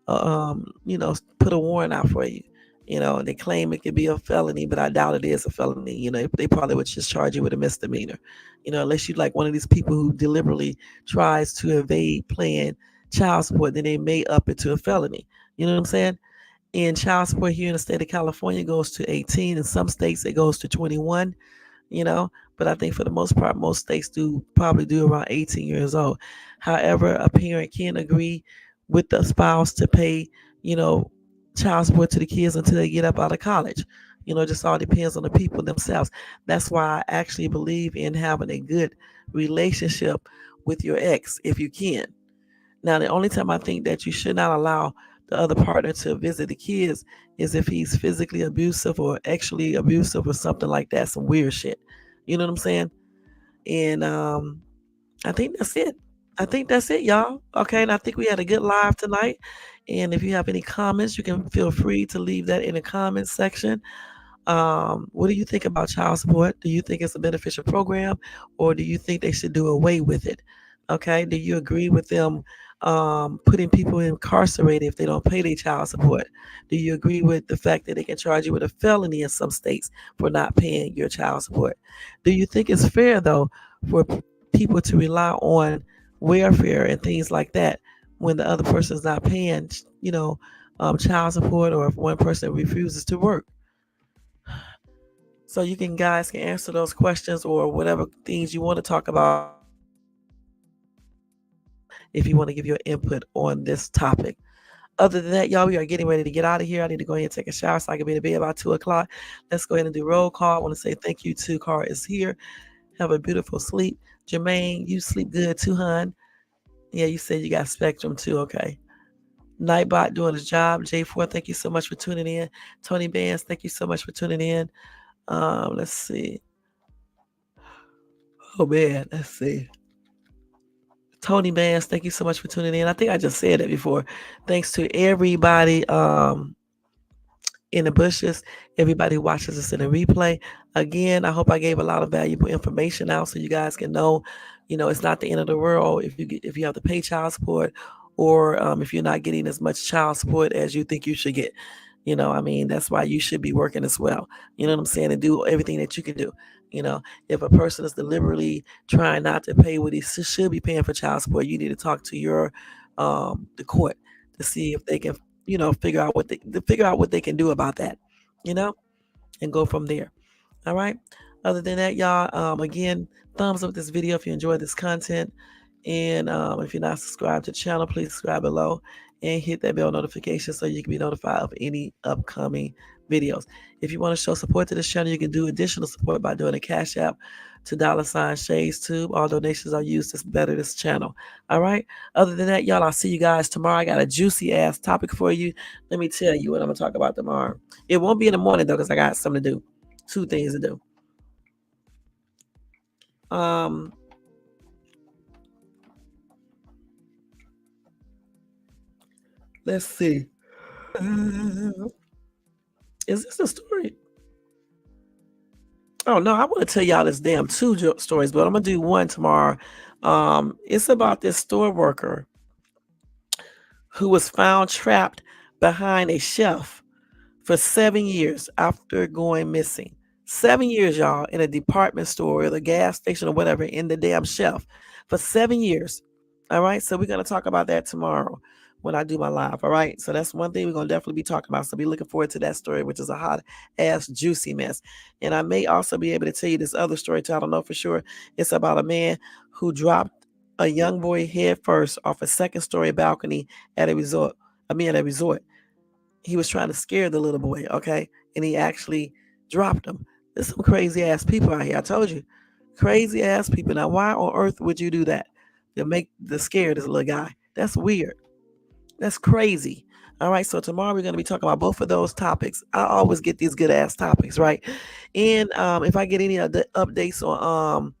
put a warrant out for you. They claim it could be a felony, but I doubt it is a felony. They probably would just charge you with a misdemeanor. Unless you like one of these people who deliberately tries to evade paying child support, then they may up it to a felony. You know what I'm saying? And child support here in the state of California goes to 18. In some states, it goes to 21. you know. But I think for the most part, most states do probably do around 18 years old. However, a parent can agree with the spouse to pay, you know, child support to the kids until they get up out of college. Just all depends on the people themselves. That's why I actually believe in having a good relationship with your ex if you can. Now, the only time I think that you should not allow the other partner to visit the kids is if he's physically abusive or actually abusive or something like that, some weird shit. You know what I'm saying? And I think that's it. I think that's it, y'all. Okay, and I think we had a good live tonight. And if you have any comments, you can feel free to leave that in the comments section. What do you think about child support? Do you think it's a beneficial program, or do you think they should do away with it? Okay, do you agree with them putting people incarcerated if they don't pay their child support? Do you agree with the fact that they can charge you with a felony in some states for not paying your child support? Do you think it's fair though for people to rely on welfare and things like that when the other person is not paying, child support, or if one person refuses to work? So you can guys can answer those questions or whatever things you want to talk about if you want to give your input on this topic. Other than that, y'all, we are getting ready to get out of here. I need to go ahead and take a shower so I can be in bed about 2 o'clock. Let's go ahead and do roll call. I want to say thank you to Car is here. Have a beautiful sleep. Jermaine, you sleep good too, hun. Yeah, you said you got Spectrum too. Okay. Nightbot doing his job. J4, thank you so much for tuning in. Tony Bands, thank you so much for tuning in. Let's see. Oh man, let's see. Tony Bands, thank you so much for tuning in. I think I just said it before. Thanks to everybody in the bushes, everybody who watches us in the replay. Again, I hope I gave a lot of valuable information out so you guys can know, it's not the end of the world if you have to pay child support, or if you're not getting as much child support as you think you should get. That's why you should be working as well. You know what I'm saying? And do everything that you can do. If a person is deliberately trying not to pay what he should be paying for child support, you need to talk to the court to see if they can, figure out what they can do about that, you know, and go from there. All right. Other than that, y'all, again, thumbs up this video if you enjoyed this content. And if you're not subscribed to the channel, please subscribe below and hit that bell notification so you can be notified of any upcoming videos. If you want to show support to this channel, you can do additional support by doing a Cash App to $ShadesTube. All donations are used to better this channel. All right. Other than that, y'all, I'll see you guys tomorrow. I got a juicy ass topic for you. Let me tell you what I'm going to talk about tomorrow. It won't be in the morning, though, because I got something to do. 2 things to do. Let's see. Is this a story? Oh no, I want to tell y'all this damn 2 stories, but I'm gonna do one tomorrow. It's about this store worker who was found trapped behind a shelf for 7 years after going missing. 7 years, y'all, in a department store or the gas station or whatever, in the damn shelf for 7 years. All right, so we're gonna talk about that tomorrow when I do my live. All right, so that's one thing we're gonna definitely be talking about. So be looking forward to that story, which is a hot ass juicy mess. And I may also be able to tell you this other story too. I don't know for sure. It's about a man who dropped a young boy head first off a second-story balcony at a resort. At a resort. He was trying to scare the little boy, okay? And he actually dropped him. There's some crazy ass people out here. I told you. Crazy ass people. Now, why on earth would you do that? To scare this little guy. That's weird. That's crazy. All right. So tomorrow we're going to be talking about both of those topics. I always get these good ass topics, right? And if I get any other updates on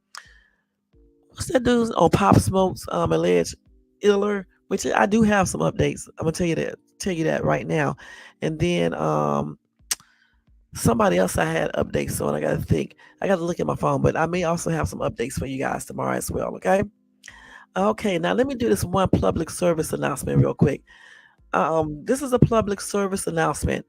what's that dude's on Pop Smoke's alleged iller, which I do have some updates. I'm gonna tell you that right now. And then somebody else I had updates on. I gotta look at my phone, but I may also have some updates for you guys tomorrow as well. Okay, now let me do this one public service announcement real quick. This is a public service announcement.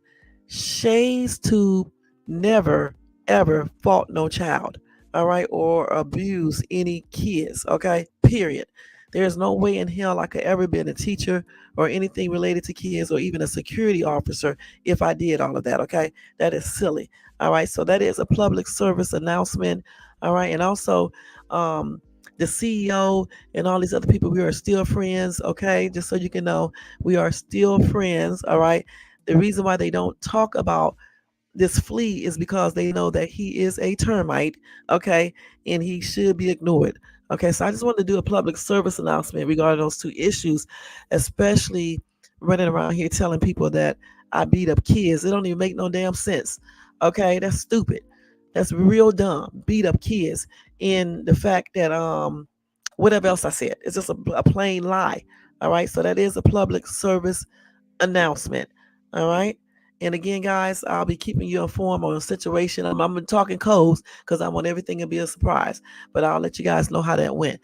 Childsupport never ever fault no child, all right, or abuse any kids, okay? Period. There's no way in hell I could ever been a teacher or anything related to kids or even a security officer if I did all of that, okay? That is silly. All right, so that is a public service announcement. All right, and also the CEO and all these other people, we are still friends, okay? Just so you can know, we are still friends, all right? The reason why they don't talk about this flea is because they know that he is a termite, okay, and he should be ignored. Okay, so I just wanted to do a public service announcement regarding those two issues, especially running around here telling people that I beat up kids. It don't even make no damn sense. Okay, that's stupid. That's real dumb. Beat up kids. In the fact that whatever else I said, it's just a plain lie. All right, so that is a public service announcement. All right. And again, guys, I'll be keeping you informed on the situation. I'm talking codes because I want everything to be a surprise. But I'll let you guys know how that went.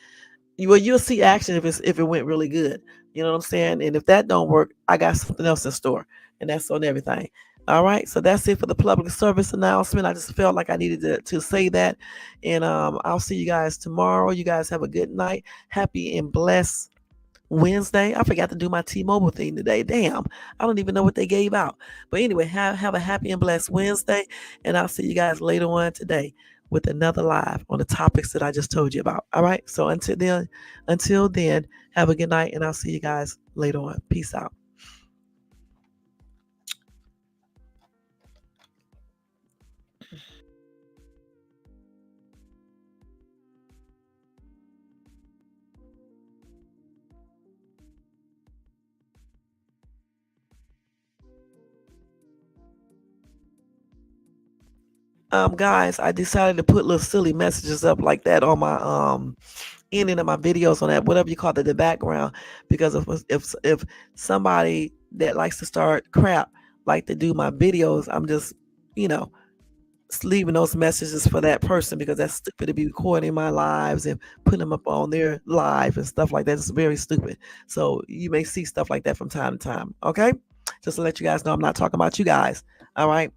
You'll see action if it went really good. You know what I'm saying? And if that don't work, I got something else in store, and that's on everything. All right, so that's it for the public service announcement. I just felt like I needed to say that, and I'll see you guys tomorrow. You guys have a good night, happy and blessed Wednesday. I forgot to do my T-Mobile thing today. Damn, I don't even know what they gave out. But anyway, have a happy and blessed Wednesday, and I'll see you guys later on today with another live on the topics that I just told you about. All right. So until then, have a good night, and I'll see you guys later on. Peace out. Guys, I decided to put little silly messages up like that on my ending of my videos on that whatever you call it, the background, because if somebody that likes to start crap like to do my videos, I'm just you know leaving those messages for that person because that's stupid to be recording my lives and putting them up on their live and stuff like that. It's very stupid. So you may see stuff like that from time to time. Okay, just to let you guys know, I'm not talking about you guys. All right.